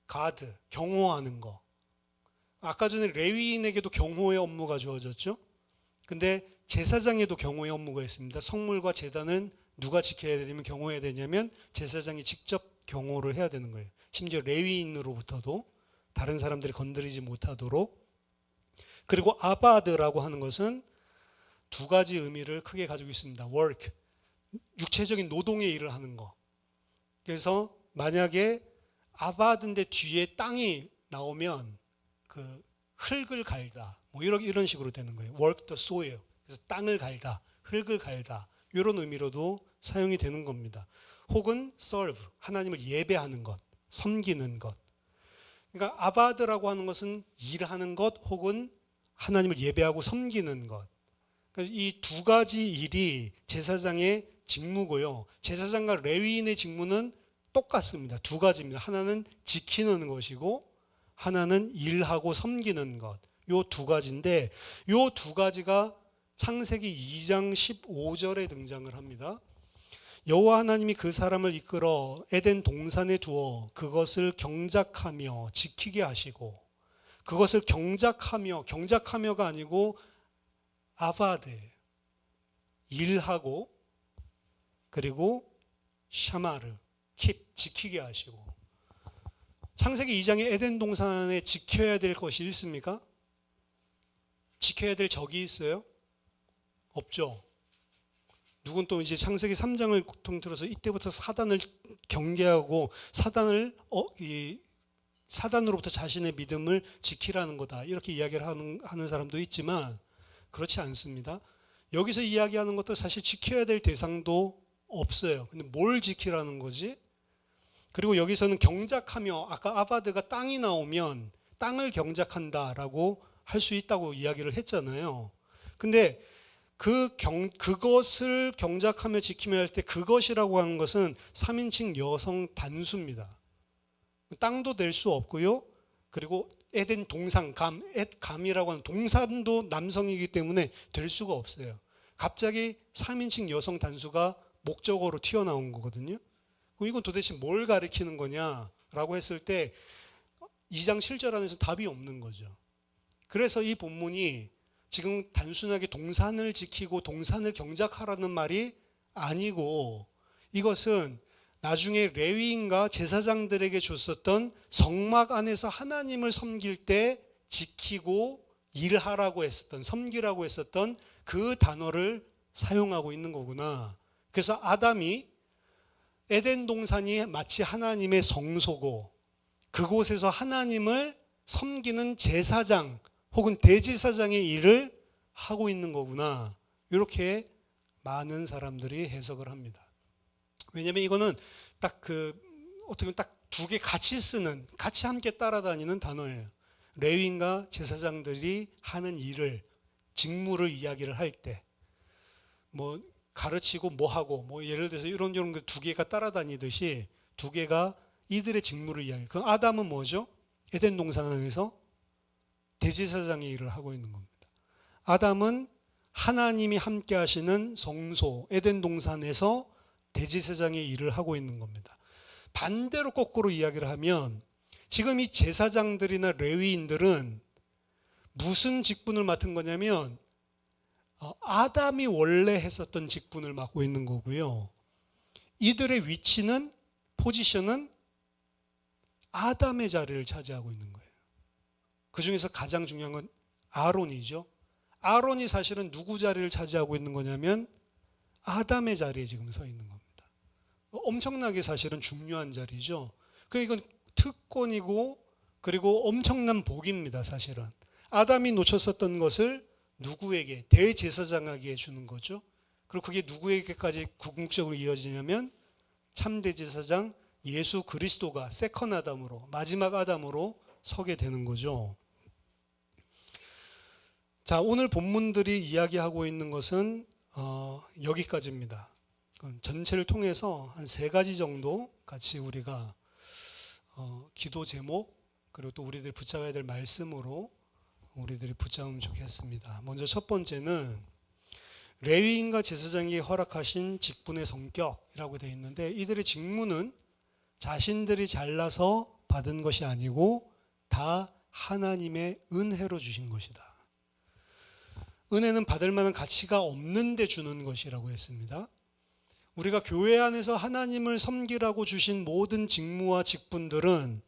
가드, 경호하는 거. 아까 전에 레위인에게도 경호의 업무가 주어졌죠. 근데 제사장에도 경호의 업무가 있습니다. 성물과 제단은 누가 지켜야 되냐면 경호해야 되냐면 제사장이 직접 경호를 해야 되는 거예요. 심지어 레위인으로부터도 다른 사람들이 건드리지 못하도록. 그리고 아바드라고 하는 것은 두 가지 의미를 크게 가지고 있습니다. work, 육체적인 노동의 일을 하는 거. 그래서 만약에 아바드인데 뒤에 땅이 나오면 그 흙을 갈다, 뭐 이런 식으로 되는 거예요. work the soil. 그래서 땅을 갈다, 흙을 갈다 이런 의미로도 사용이 되는 겁니다. 혹은 serve, 하나님을 예배하는 것, 섬기는 것. 그러니까 아바드라고 하는 것은 일하는 것 혹은 하나님을 예배하고 섬기는 것. 그러니까 이 두 가지 일이 제사장의 직무고요. 제사장과 레위인의 직무는 똑같습니다. 두 가지입니다. 하나는 지키는 것이고 하나는 일하고 섬기는 것. 요 두 가지인데 요 두 가지가 창세기 2장 15절에 등장을 합니다. 여호와 하나님이 그 사람을 이끌어 에덴 동산에 두어 그것을 경작하며 지키게 하시고, 그것을 경작하며가 아니고 아바드, 일하고, 그리고 샤마르, 킵, 지키게 하시고. 창세기 2장에 에덴 동산에 지켜야 될 것이 있습니까? 지켜야 될 적이 있어요? 없죠. 누군 또 이제 창세기 3장을 통틀어서 이때부터 사단을 경계하고 사단으로부터 자신의 믿음을 지키라는 거다, 이렇게 이야기를 하는 사람도 있지만 그렇지 않습니다. 여기서 이야기하는 것도 사실 지켜야 될 대상도 없어요. 근데 뭘 지키라는 거지? 그리고 여기서는 경작하며, 아까 아바드가 땅이 나오면 땅을 경작한다라고 할 수 있다고 이야기를 했잖아요. 근데 그것을 경작하며 지키며 할 때 그것이라고 하는 것은 3인칭 여성 단수입니다. 땅도 될 수 없고요. 그리고 에덴 동산, 감이라고 하는 동산도 남성이기 때문에 될 수가 없어요. 갑자기 3인칭 여성 단수가 목적어로 튀어나온 거거든요. 이건 도대체 뭘 가리키는 거냐라고 했을 때 2장 7절 안에서 답이 없는 거죠. 그래서 이 본문이 지금 단순하게 동산을 지키고 동산을 경작하라는 말이 아니고, 이것은 나중에 레위인과 제사장들에게 줬었던 성막 안에서 하나님을 섬길 때 지키고 일하라고 했었던, 섬기라고 했었던 그 단어를 사용하고 있는 거구나. 그래서 아담이 에덴 동산이 마치 하나님의 성소고 그곳에서 하나님을 섬기는 제사장 혹은 대제사장의 일을 하고 있는 거구나, 이렇게 많은 사람들이 해석을 합니다. 왜냐하면 이거는 어떻게 보면 딱 두 개 같이 쓰는, 같이 함께 따라다니는 단어예요. 레위인과 제사장들이 하는 일을, 직무를 이야기를 할 때, 뭐 가르치고 뭐 하고, 뭐 예를 들어서 이런 두 개가 따라다니듯이 두 개가 이들의 직무를 이야기해요. 그 아담은 뭐죠? 에덴 동산 안에서 대제사장의 일을 하고 있는 겁니다. 아담은 하나님이 함께 하시는 성소 에덴 동산에서 대제사장의 일을 하고 있는 겁니다. 반대로 거꾸로 이야기를 하면 지금 이 제사장들이나 레위인들은 무슨 직분을 맡은 거냐면 아담이 원래 했었던 직분을 맡고 있는 거고요. 이들의 위치는, 포지션은 아담의 자리를 차지하고 있는 거예요. 그 중에서 가장 중요한 건 아론이죠. 아론이 사실은 누구 자리를 차지하고 있는 거냐면 아담의 자리에 지금 서 있는 겁니다. 엄청나게 사실은 중요한 자리죠. 이건 특권이고 그리고 엄청난 복입니다. 사실은 아담이 놓쳤었던 것을 누구에게? 대제사장에게 주는 거죠. 그리고 그게 누구에게까지 궁극적으로 이어지냐면 참대제사장 예수 그리스도가 세컨 아담으로, 마지막 아담으로 서게 되는 거죠. 자, 오늘 본문들이 이야기하고 있는 것은 여기까지입니다. 전체를 통해서 한 3가지 정도 같이 우리가 기도 제목, 그리고 또 우리들이 붙잡아야 될 말씀으로 우리들이 붙잡으면 좋겠습니다. 먼저 첫 번째는 레위인과 제사장이 허락하신 직분의 성격이라고 되어 있는데, 이들의 직무는 자신들이 잘나서 받은 것이 아니고 다 하나님의 은혜로 주신 것이다. 은혜는 받을 만한 가치가 없는데 주는 것이라고 했습니다. 우리가 교회 안에서 하나님을 섬기라고 주신 모든 직무와 직분들은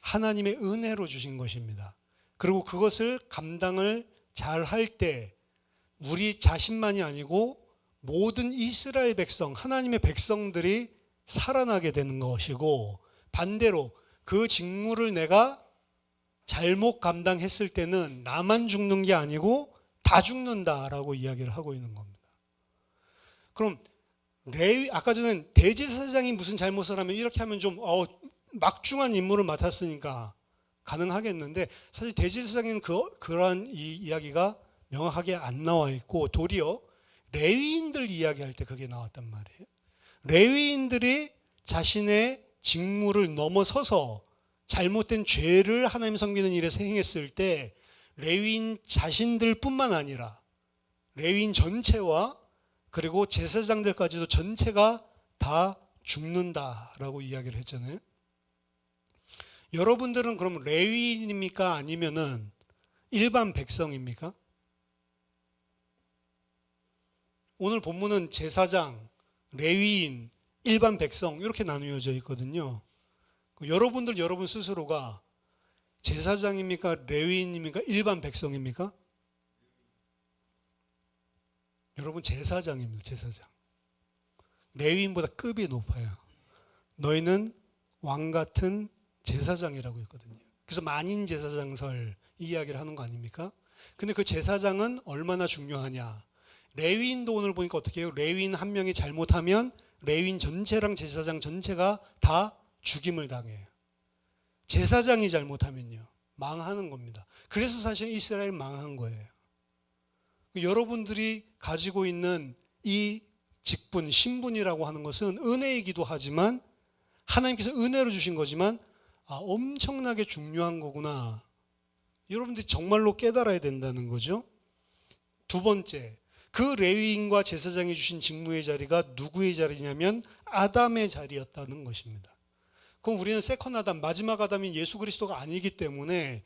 하나님의 은혜로 주신 것입니다. 그리고 그것을 감당을 잘 할 때 우리 자신만이 아니고 모든 이스라엘 백성, 하나님의 백성들이 살아나게 되는 것이고, 반대로 그 직무를 내가 잘못 감당했을 때는 나만 죽는 게 아니고 다 죽는다라고 이야기를 하고 있는 겁니다. 그럼 아까 전에 대제사장이 무슨 잘못을 하면 이렇게 하면 좀 막중한 임무를 맡았으니까 가능하겠는데 사실 대제사장에는 그러한 이 이야기가 명확하게 안 나와 있고 도리어 레위인들 이야기할 때 그게 나왔단 말이에요. 레위인들이 자신의 직무를 넘어서서 잘못된 죄를 하나님 섬기는 일에서 행했을 때 레위인 자신들뿐만 아니라 레위인 전체와 그리고 제사장들까지도 전체가 다 죽는다라고 이야기를 했잖아요. 여러분들은 그럼 레위인입니까? 아니면은 일반 백성입니까? 오늘 본문은 제사장, 레위인, 일반 백성 이렇게 나누어져 있거든요. 여러분 스스로가 제사장입니까? 레위인입니까? 일반 백성입니까? 여러분 제사장입니다. 제사장. 레위인보다 급이 높아요. 너희는 왕 같은 제사장이라고 했거든요. 그래서 만인 제사장설 이 이야기를 하는 거 아닙니까? 근데 그 제사장은 얼마나 중요하냐? 레위인도 오늘 보니까 어떻게 해요? 레위인 한 명이 잘못하면 레위인 전체랑 제사장 전체가 다 죽임을 당해요. 제사장이 잘못하면요. 망하는 겁니다. 그래서 사실 이스라엘 망한 거예요. 여러분들이 가지고 있는 이 직분, 신분이라고 하는 것은 은혜이기도 하지만 하나님께서 은혜로 주신 거지만 엄청나게 중요한 거구나. 여러분들이 정말로 깨달아야 된다는 거죠. 두 번째, 그 레위인과 제사장이 주신 직무의 자리가 누구의 자리냐면 아담의 자리였다는 것입니다. 그럼 우리는 세컨 아담, 마지막 아담인 예수 그리스도가 아니기 때문에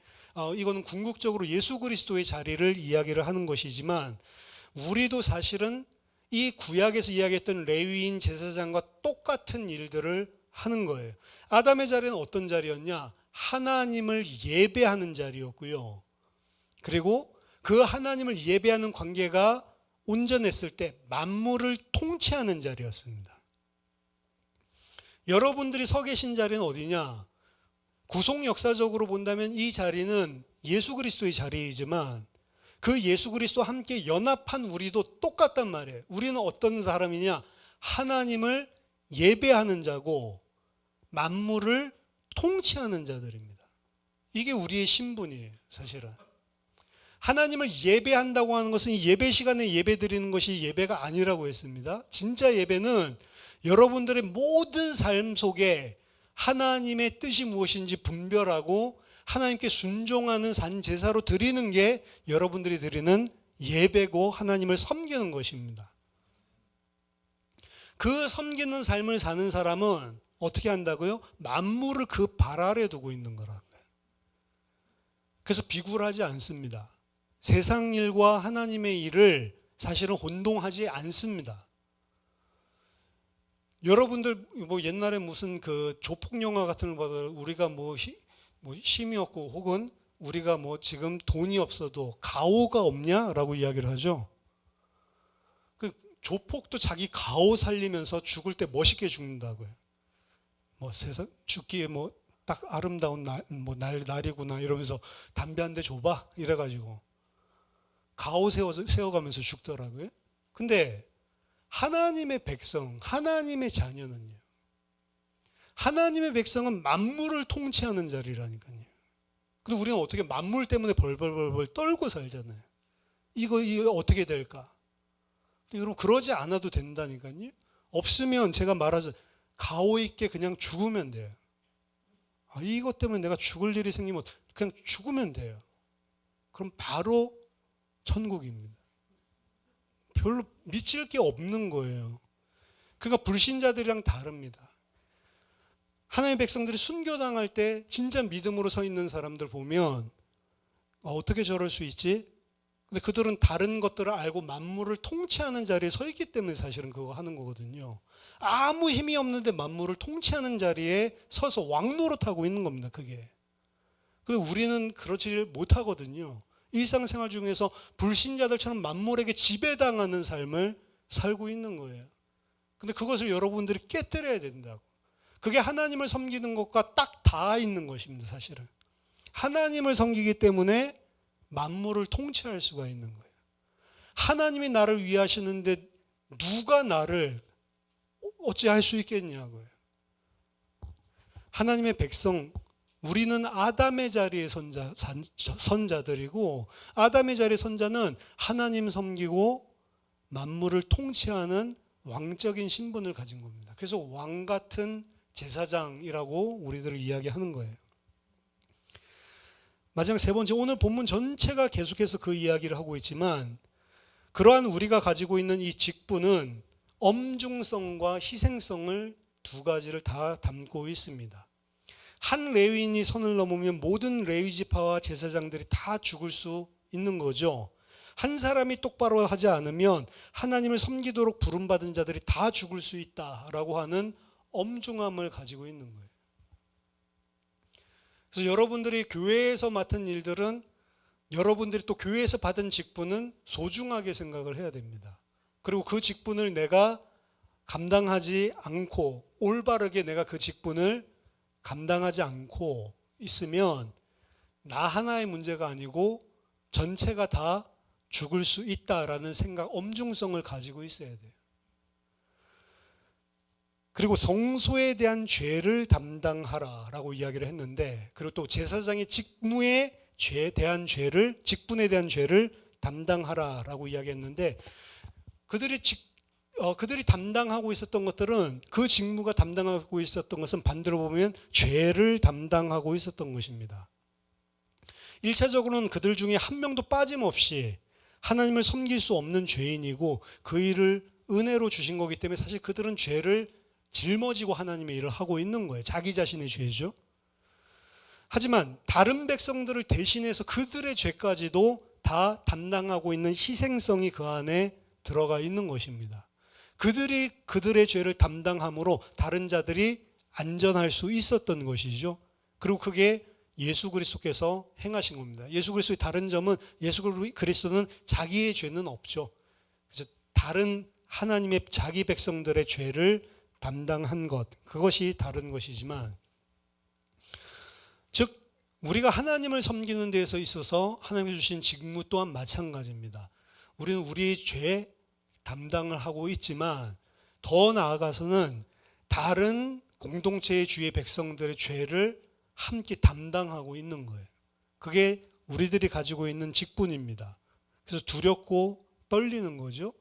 이거는 궁극적으로 예수 그리스도의 자리를 이야기를 하는 것이지만 우리도 사실은 이 구약에서 이야기했던 레위인 제사장과 똑같은 일들을 하는 거예요. 아담의 자리는 어떤 자리였냐? 하나님을 예배하는 자리였고요. 그리고 그 하나님을 예배하는 관계가 온전했을 때 만물을 통치하는 자리였습니다. 여러분들이 서 계신 자리는 어디냐? 구속 역사적으로 본다면 이 자리는 예수 그리스도의 자리이지만 그 예수 그리스도와 함께 연합한 우리도 똑같단 말이에요. 우리는 어떤 사람이냐? 하나님을 예배하는 자고 만물을 통치하는 자들입니다. 이게 우리의 신분이에요, 사실은. 하나님을 예배한다고 하는 것은 예배 시간에 예배 드리는 것이 예배가 아니라고 했습니다. 진짜 예배는 여러분들의 모든 삶 속에 하나님의 뜻이 무엇인지 분별하고 하나님께 순종하는 산 제사로 드리는 게 여러분들이 드리는 예배고 하나님을 섬기는 것입니다. 그 섬기는 삶을 사는 사람은 어떻게 한다고요? 만물을 그 발 아래 두고 있는 거라고요. 그래서 비굴하지 않습니다. 세상 일과 하나님의 일을 사실은 혼동하지 않습니다. 여러분들 뭐 옛날에 무슨 그 조폭 영화 같은 걸 봐도 우리가 뭐 힘이 없고 혹은 우리가 뭐 지금 돈이 없어도 가오가 없냐라고 이야기를 하죠. 그 조폭도 자기 가오 살리면서 죽을 때 멋있게 죽는다고요. 뭐 세상 죽기에 뭐 딱 아름다운 날이구나 이러면서 담배 한 대 줘봐 이래가지고 가오 세워가면서 죽더라고요. 근데 하나님의 백성, 하나님의 자녀는요. 하나님의 백성은 만물을 통치하는 자리라니까요. 근데 우리는 어떻게 만물 때문에 벌벌벌 떨고 살잖아요. 이거 어떻게 될까? 여러분 그러지 않아도 된다니까요. 없으면 제가 말하자 가오 있게 그냥 죽으면 돼요. 이것 때문에 내가 죽을 일이 생기면 그냥 죽으면 돼요. 그럼 바로 천국입니다. 별로 미칠 게 없는 거예요. 그러니까 불신자들이랑 다릅니다. 하나님의 백성들이 순교당할 때 진짜 믿음으로 서 있는 사람들 보면 어떻게 저럴 수 있지? 근데 그들은 다른 것들을 알고 만물을 통치하는 자리에 서 있기 때문에 사실은 그거 하는 거거든요. 아무 힘이 없는데 만물을 통치하는 자리에 서서 왕노릇하고 있는 겁니다. 그게. 근데 우리는 그렇지 못하거든요. 일상생활 중에서 불신자들처럼 만물에게 지배당하는 삶을 살고 있는 거예요. 근데 그것을 여러분들이 깨뜨려야 된다고. 그게 하나님을 섬기는 것과 딱 닿아 있는 것입니다. 사실은. 하나님을 섬기기 때문에 만물을 통치할 수가 있는 거예요. 하나님이 나를 위하시는데 누가 나를 어찌할 수 있겠냐고요. 하나님의 백성, 우리는 아담의 자리의 선자들이고, 아담의 자리의 선자는 하나님 섬기고 만물을 통치하는 왕적인 신분을 가진 겁니다. 그래서 왕 같은 제사장이라고 우리들을 이야기하는 거예요. 마지막 세 번째, 오늘 본문 전체가 계속해서 그 이야기를 하고 있지만, 그러한 우리가 가지고 있는 이 직분은 엄중성과 희생성을 두 가지를 다 담고 있습니다. 한 레위인이 선을 넘으면 모든 레위 지파와 제사장들이 다 죽을 수 있는 거죠. 한 사람이 똑바로 하지 않으면 하나님을 섬기도록 부름받은 자들이 다 죽을 수 있다라고 하는 엄중함을 가지고 있는 거예요. 그래서 여러분들이 교회에서 맡은 일들은, 여러분들이 또 교회에서 받은 직분은 소중하게 생각을 해야 됩니다. 그리고 그 직분을 내가 감당하지 않고, 올바르게 내가 그 직분을 감당하지 않고 있으면 나 하나의 문제가 아니고 전체가 다 죽을 수 있다라는 생각, 엄중성을 가지고 있어야 돼요. 그리고 성소에 대한 죄를 담당하라라고 이야기를 했는데, 그리고 또 제사장의 직분에 대한 죄를 담당하라라고 이야기했는데, 그들이 담당하고 있었던 것들은, 그 직무가 담당하고 있었던 것은 반대로 보면 죄를 담당하고 있었던 것입니다. 1차적으로는 그들 중에 한 명도 빠짐없이 하나님을 섬길 수 없는 죄인이고, 그 일을 은혜로 주신 거기 때문에 사실 그들은 죄를 짊어지고 하나님의 일을 하고 있는 거예요. 자기 자신의 죄죠. 하지만 다른 백성들을 대신해서 그들의 죄까지도 다 담당하고 있는 희생성이 그 안에 들어가 있는 것입니다. 그들이 그들의 죄를 담당함으로 다른 자들이 안전할 수 있었던 것이죠. 그리고 그게 예수 그리스도께서 행하신 겁니다. 예수 그리스도의 다른 점은, 예수 그리스도는 자기의 죄는 없죠. 그래서 다른 하나님의 자기 백성들의 죄를 담당한 것, 그것이 다른 것이지만, 즉 우리가 하나님을 섬기는 데에서 있어서 하나님이 주신 직무 또한 마찬가지입니다. 우리는 우리의 죄 담당을 하고 있지만, 더 나아가서는 다른 공동체의 주의 백성들의 죄를 함께 담당하고 있는 거예요. 그게 우리들이 가지고 있는 직분입니다. 그래서 두렵고 떨리는 거죠.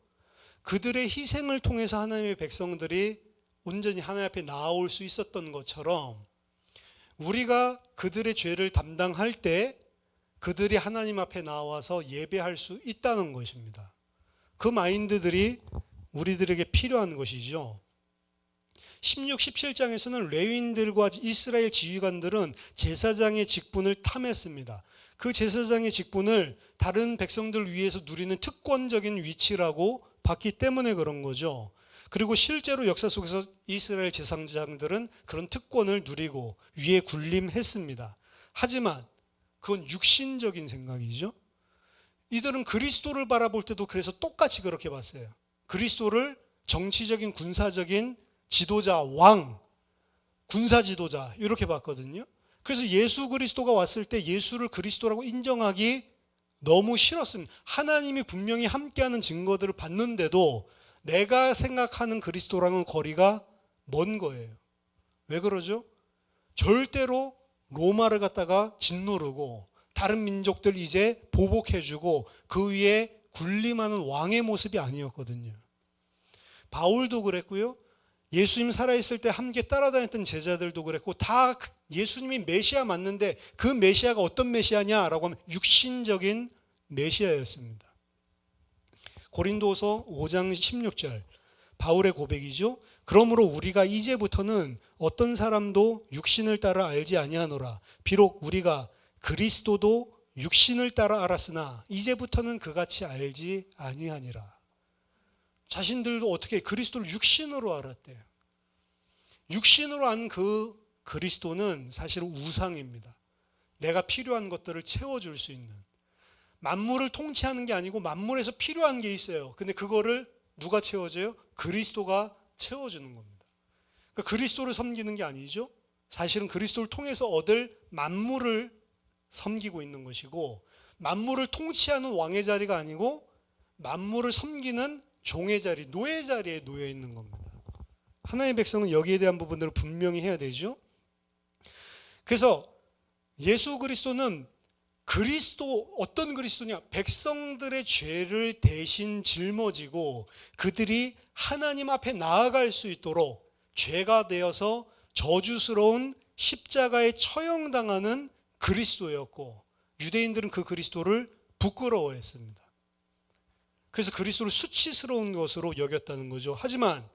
그들의 희생을 통해서 하나님의 백성들이 온전히 하나님 앞에 나아올 수 있었던 것처럼, 우리가 그들의 죄를 담당할 때 그들이 하나님 앞에 나와서 예배할 수 있다는 것입니다. 그 마인드들이 우리들에게 필요한 것이죠. 16, 17장에서는 레위인들과 이스라엘 지휘관들은 제사장의 직분을 탐했습니다. 그 제사장의 직분을 다른 백성들 위해서 누리는 특권적인 위치라고 봤기 때문에 그런 거죠. 그리고 실제로 역사 속에서 이스라엘 제사장들은 그런 특권을 누리고 위에 군림했습니다. 하지만 그건 육신적인 생각이죠. 이들은 그리스도를 바라볼 때도 그래서 똑같이 그렇게 봤어요. 그리스도를 정치적인, 군사적인 지도자, 왕, 군사 지도자 이렇게 봤거든요. 그래서 예수 그리스도가 왔을 때 예수를 그리스도라고 인정하기 너무 싫었습니다. 하나님이 분명히 함께하는 증거들을 봤는데도 내가 생각하는 그리스도랑은 거리가 먼 거예요. 왜 그러죠? 절대로 로마를 갖다가 짓누르고 다른 민족들 이제 보복해주고 그 위에 군림하는 왕의 모습이 아니었거든요. 바울도 그랬고요. 예수님 살아있을 때 함께 따라다녔던 제자들도 그랬고, 다 예수님이 메시아 맞는데 그 메시아가 어떤 메시아냐라고 하면 육신적인 메시아였습니다. 고린도서 5장 16절 바울의 고백이죠. 그러므로 우리가 이제부터는 어떤 사람도 육신을 따라 알지 아니하노라. 비록 우리가 그리스도도 육신을 따라 알았으나 이제부터는 그같이 알지 아니하니라. 자신들도 어떻게 그리스도를 육신으로 알았대요. 육신으로 안 그 그리스도는 사실 우상입니다. 내가 필요한 것들을 채워줄 수 있는, 만물을 통치하는 게 아니고 만물에서 필요한 게 있어요. 근데 그거를 누가 채워줘요? 그리스도가 채워주는 겁니다. 그러니까 그리스도를 섬기는 게 아니죠. 사실은 그리스도를 통해서 얻을 만물을 섬기고 있는 것이고, 만물을 통치하는 왕의 자리가 아니고 만물을 섬기는 종의 자리, 노예 자리에 놓여 있는 겁니다. 하나님의 백성은 여기에 대한 부분들을 분명히 해야 되죠. 그래서 예수 그리스도는 어떤 그리스도냐? 백성들의 죄를 대신 짊어지고 그들이 하나님 앞에 나아갈 수 있도록 죄가 되어서 저주스러운 십자가에 처형당하는 그리스도였고, 유대인들은 그 그리스도를 부끄러워했습니다. 그래서 그리스도를 수치스러운 것으로 여겼다는 거죠. 하지만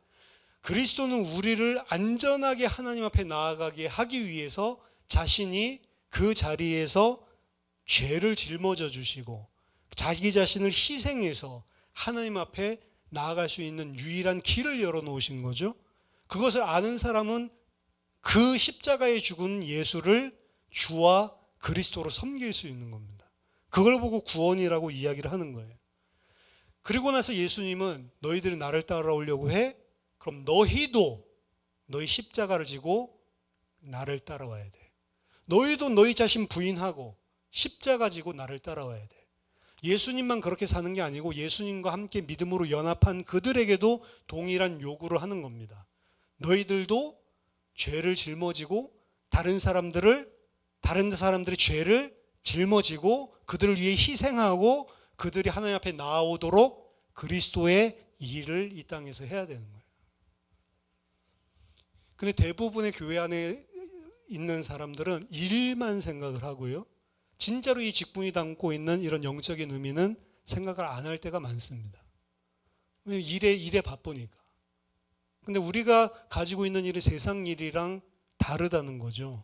그리스도는 우리를 안전하게 하나님 앞에 나아가게 하기 위해서 자신이 그 자리에서 죄를 짊어져 주시고 자기 자신을 희생해서 하나님 앞에 나아갈 수 있는 유일한 길을 열어놓으신 거죠. 그것을 아는 사람은 그 십자가에 죽은 예수를 주와 그리스도로 섬길 수 있는 겁니다. 그걸 보고 구원이라고 이야기를 하는 거예요. 그리고 나서 예수님은 너희들이 나를 따라오려고 해? 그럼 너희도 너희 십자가를 지고 나를 따라와야 돼. 너희도 너희 자신 부인하고 십자가 지고 나를 따라와야 돼. 예수님만 그렇게 사는 게 아니고 예수님과 함께 믿음으로 연합한 그들에게도 동일한 요구를 하는 겁니다. 너희들도 죄를 짊어지고 다른 사람들의 죄를 짊어지고 그들을 위해 희생하고 그들이 하나님 앞에 나아오도록 그리스도의 일을 이 땅에서 해야 되는 거예요. 근데 대부분의 교회 안에 있는 사람들은 일만 생각을 하고요. 진짜로 이 직분이 담고 있는 이런 영적인 의미는 생각을 안 할 때가 많습니다. 왜냐면 일에 바쁘니까. 근데 우리가 가지고 있는 일이 세상 일이랑 다르다는 거죠.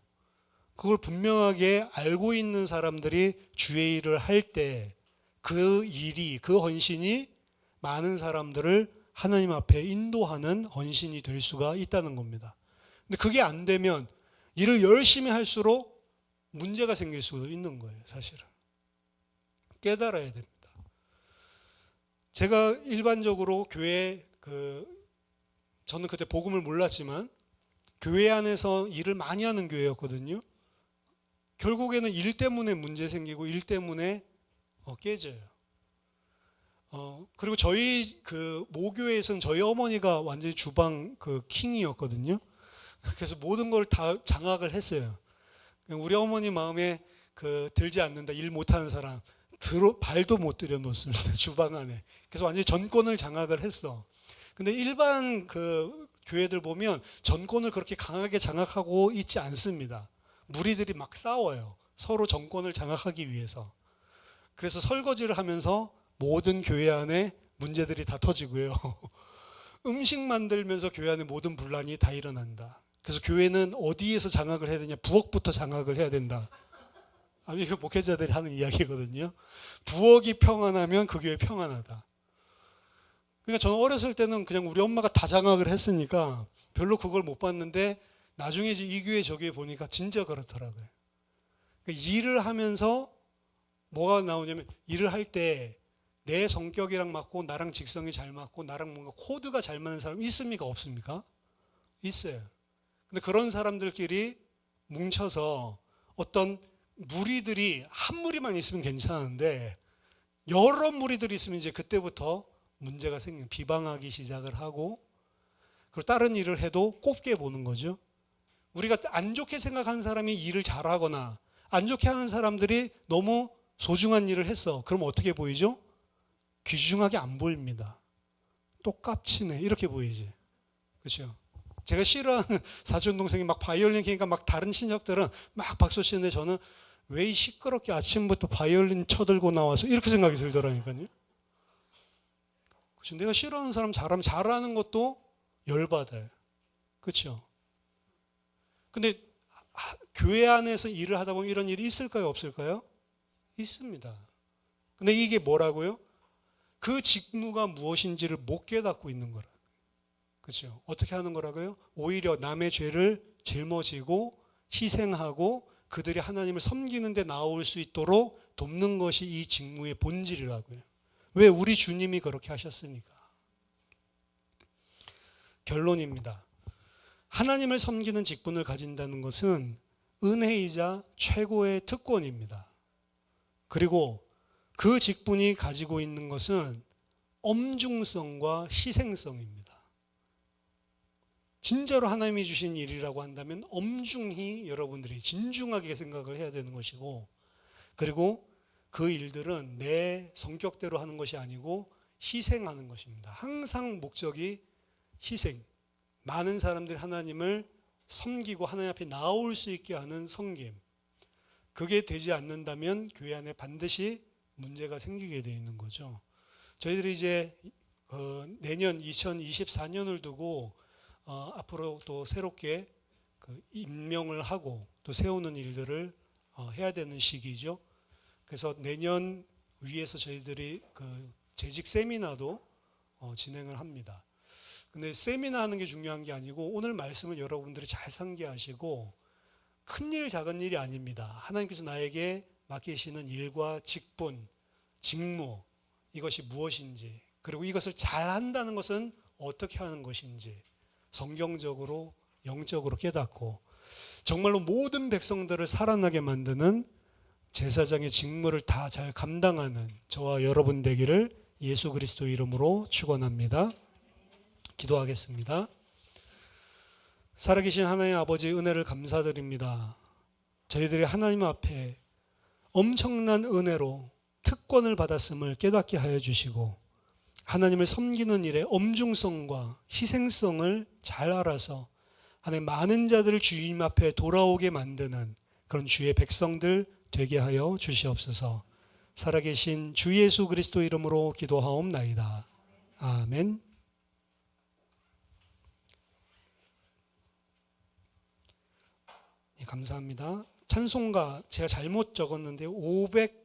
그걸 분명하게 알고 있는 사람들이 주의 일을 할 때 그 일이, 그 헌신이 많은 사람들을 하나님 앞에 인도하는 헌신이 될 수가 있다는 겁니다. 근데 그게 안 되면 일을 열심히 할수록 문제가 생길 수도 있는 거예요, 사실은. 깨달아야 됩니다. 제가 일반적으로 저는 그때 복음을 몰랐지만 교회 안에서 일을 많이 하는 교회였거든요. 결국에는 일 때문에 문제 생기고 일 때문에 깨져요. 그리고 저희 모교회에서는 저희 어머니가 완전히 주방 킹이었거든요. 그래서 모든 걸 다 장악을 했어요. 우리 어머니 마음에 들지 않는다, 일 못하는 사람 발도 못 들여놓습니다, 주방 안에. 그래서 완전히 전권을 장악을 했어. 근데 일반 교회들 보면 전권을 그렇게 강하게 장악하고 있지 않습니다. 무리들이 막 싸워요, 서로 정권을 장악하기 위해서. 그래서 설거지를 하면서 모든 교회 안에 문제들이 다 터지고요. 음식 만들면서 교회 안에 모든 분란이 다 일어난다. 그래서 교회는 어디에서 장악을 해야 되냐? 부엌부터 장악을 해야 된다. 이거 목회자들이 하는 이야기거든요. 부엌이 평안하면 그 교회 평안하다. 그러니까 저는 어렸을 때는 그냥 우리 엄마가 다 장악을 했으니까 별로 그걸 못 봤는데 나중에 이 교회 저 교회 보니까 진짜 그렇더라고요. 그러니까 일을 하면서 뭐가 나오냐면, 일을 할 때 내 성격이랑 맞고 나랑 직성이 잘 맞고 나랑 뭔가 코드가 잘 맞는 사람 있습니까? 없습니까? 있어요. 근데 그런 사람들끼리 뭉쳐서 어떤 무리들이 한 무리만 있으면 괜찮은데 여러 무리들이 있으면 이제 그때부터 문제가 생겨요. 비방하기 시작을 하고, 그리고 다른 일을 해도 꼽게 보는 거죠. 우리가 안 좋게 생각하는 사람이 일을 잘하거나 안 좋게 하는 사람들이 너무 소중한 일을 했어. 그럼 어떻게 보이죠? 귀중하게 안 보입니다. 똑같이네, 이렇게 보이지. 그렇죠? 제가 싫어하는 사촌 동생이 막 바이올린 키니까 막 다른 친척들은 막 박수 치는데 저는 왜 이 시끄럽게 아침부터 바이올린 쳐들고 나와서, 이렇게 생각이 들더라니까요. 그렇죠? 내가 싫어하는 사람 잘하는 것도 열받아요. 그렇죠? 근데 교회 안에서 일을 하다 보면 이런 일이 있을까요, 없을까요? 있습니다. 근데 이게 뭐라고요? 그 직무가 무엇인지를 못 깨닫고 있는 거라. 그렇죠? 어떻게 하는 거라고요? 오히려 남의 죄를 짊어지고 희생하고 그들이 하나님을 섬기는 데 나올 수 있도록 돕는 것이 이 직무의 본질이라고요. 왜? 우리 주님이 그렇게 하셨으니까. 결론입니다. 하나님을 섬기는 직분을 가진다는 것은 은혜이자 최고의 특권입니다. 그리고 그 직분이 가지고 있는 것은 엄중성과 희생성입니다. 진짜로 하나님이 주신 일이라고 한다면 엄중히 여러분들이 진중하게 생각을 해야 되는 것이고, 그리고 그 일들은 내 성격대로 하는 것이 아니고 희생하는 것입니다. 항상 목적이 희생. 많은 사람들이 하나님을 섬기고 하나님 앞에 나올 수 있게 하는 섬김. 그게 되지 않는다면 교회 안에 반드시 문제가 생기게 되어 있는 거죠. 저희들이 이제 내년 2024년을 두고 앞으로 또 새롭게 임명을 하고 또 세우는 일들을 해야 되는 시기죠. 그래서 내년 위에서 저희들이 재직 세미나도 진행을 합니다. 근데 세미나 하는 게 중요한 게 아니고 오늘 말씀을 여러분들이 잘 상기하시고, 큰일 작은 일이 아닙니다. 하나님께서 나에게 맡기시는 일과 직분, 직무, 이것이 무엇인지, 그리고 이것을 잘 한다는 것은 어떻게 하는 것인지 성경적으로 영적으로 깨닫고 정말로 모든 백성들을 살아나게 만드는 제사장의 직무를 다 잘 감당하는 저와 여러분 되기를 예수 그리스도 이름으로 축원합니다. 기도하겠습니다. 살아계신 하나님 아버지, 은혜를 감사드립니다. 저희들이 하나님 앞에 엄청난 은혜로 특권을 받았음을 깨닫게 하여 주시고, 하나님을 섬기는 일에 엄중성과 희생성을 잘 알아서 하나님 많은 자들을 주님 앞에 돌아오게 만드는 그런 주의 백성들 되게 하여 주시옵소서. 살아계신 주 예수 그리스도 이름으로 기도하옵나이다. 아멘. 감사합니다. 찬송가 제가 잘못 적었는데 500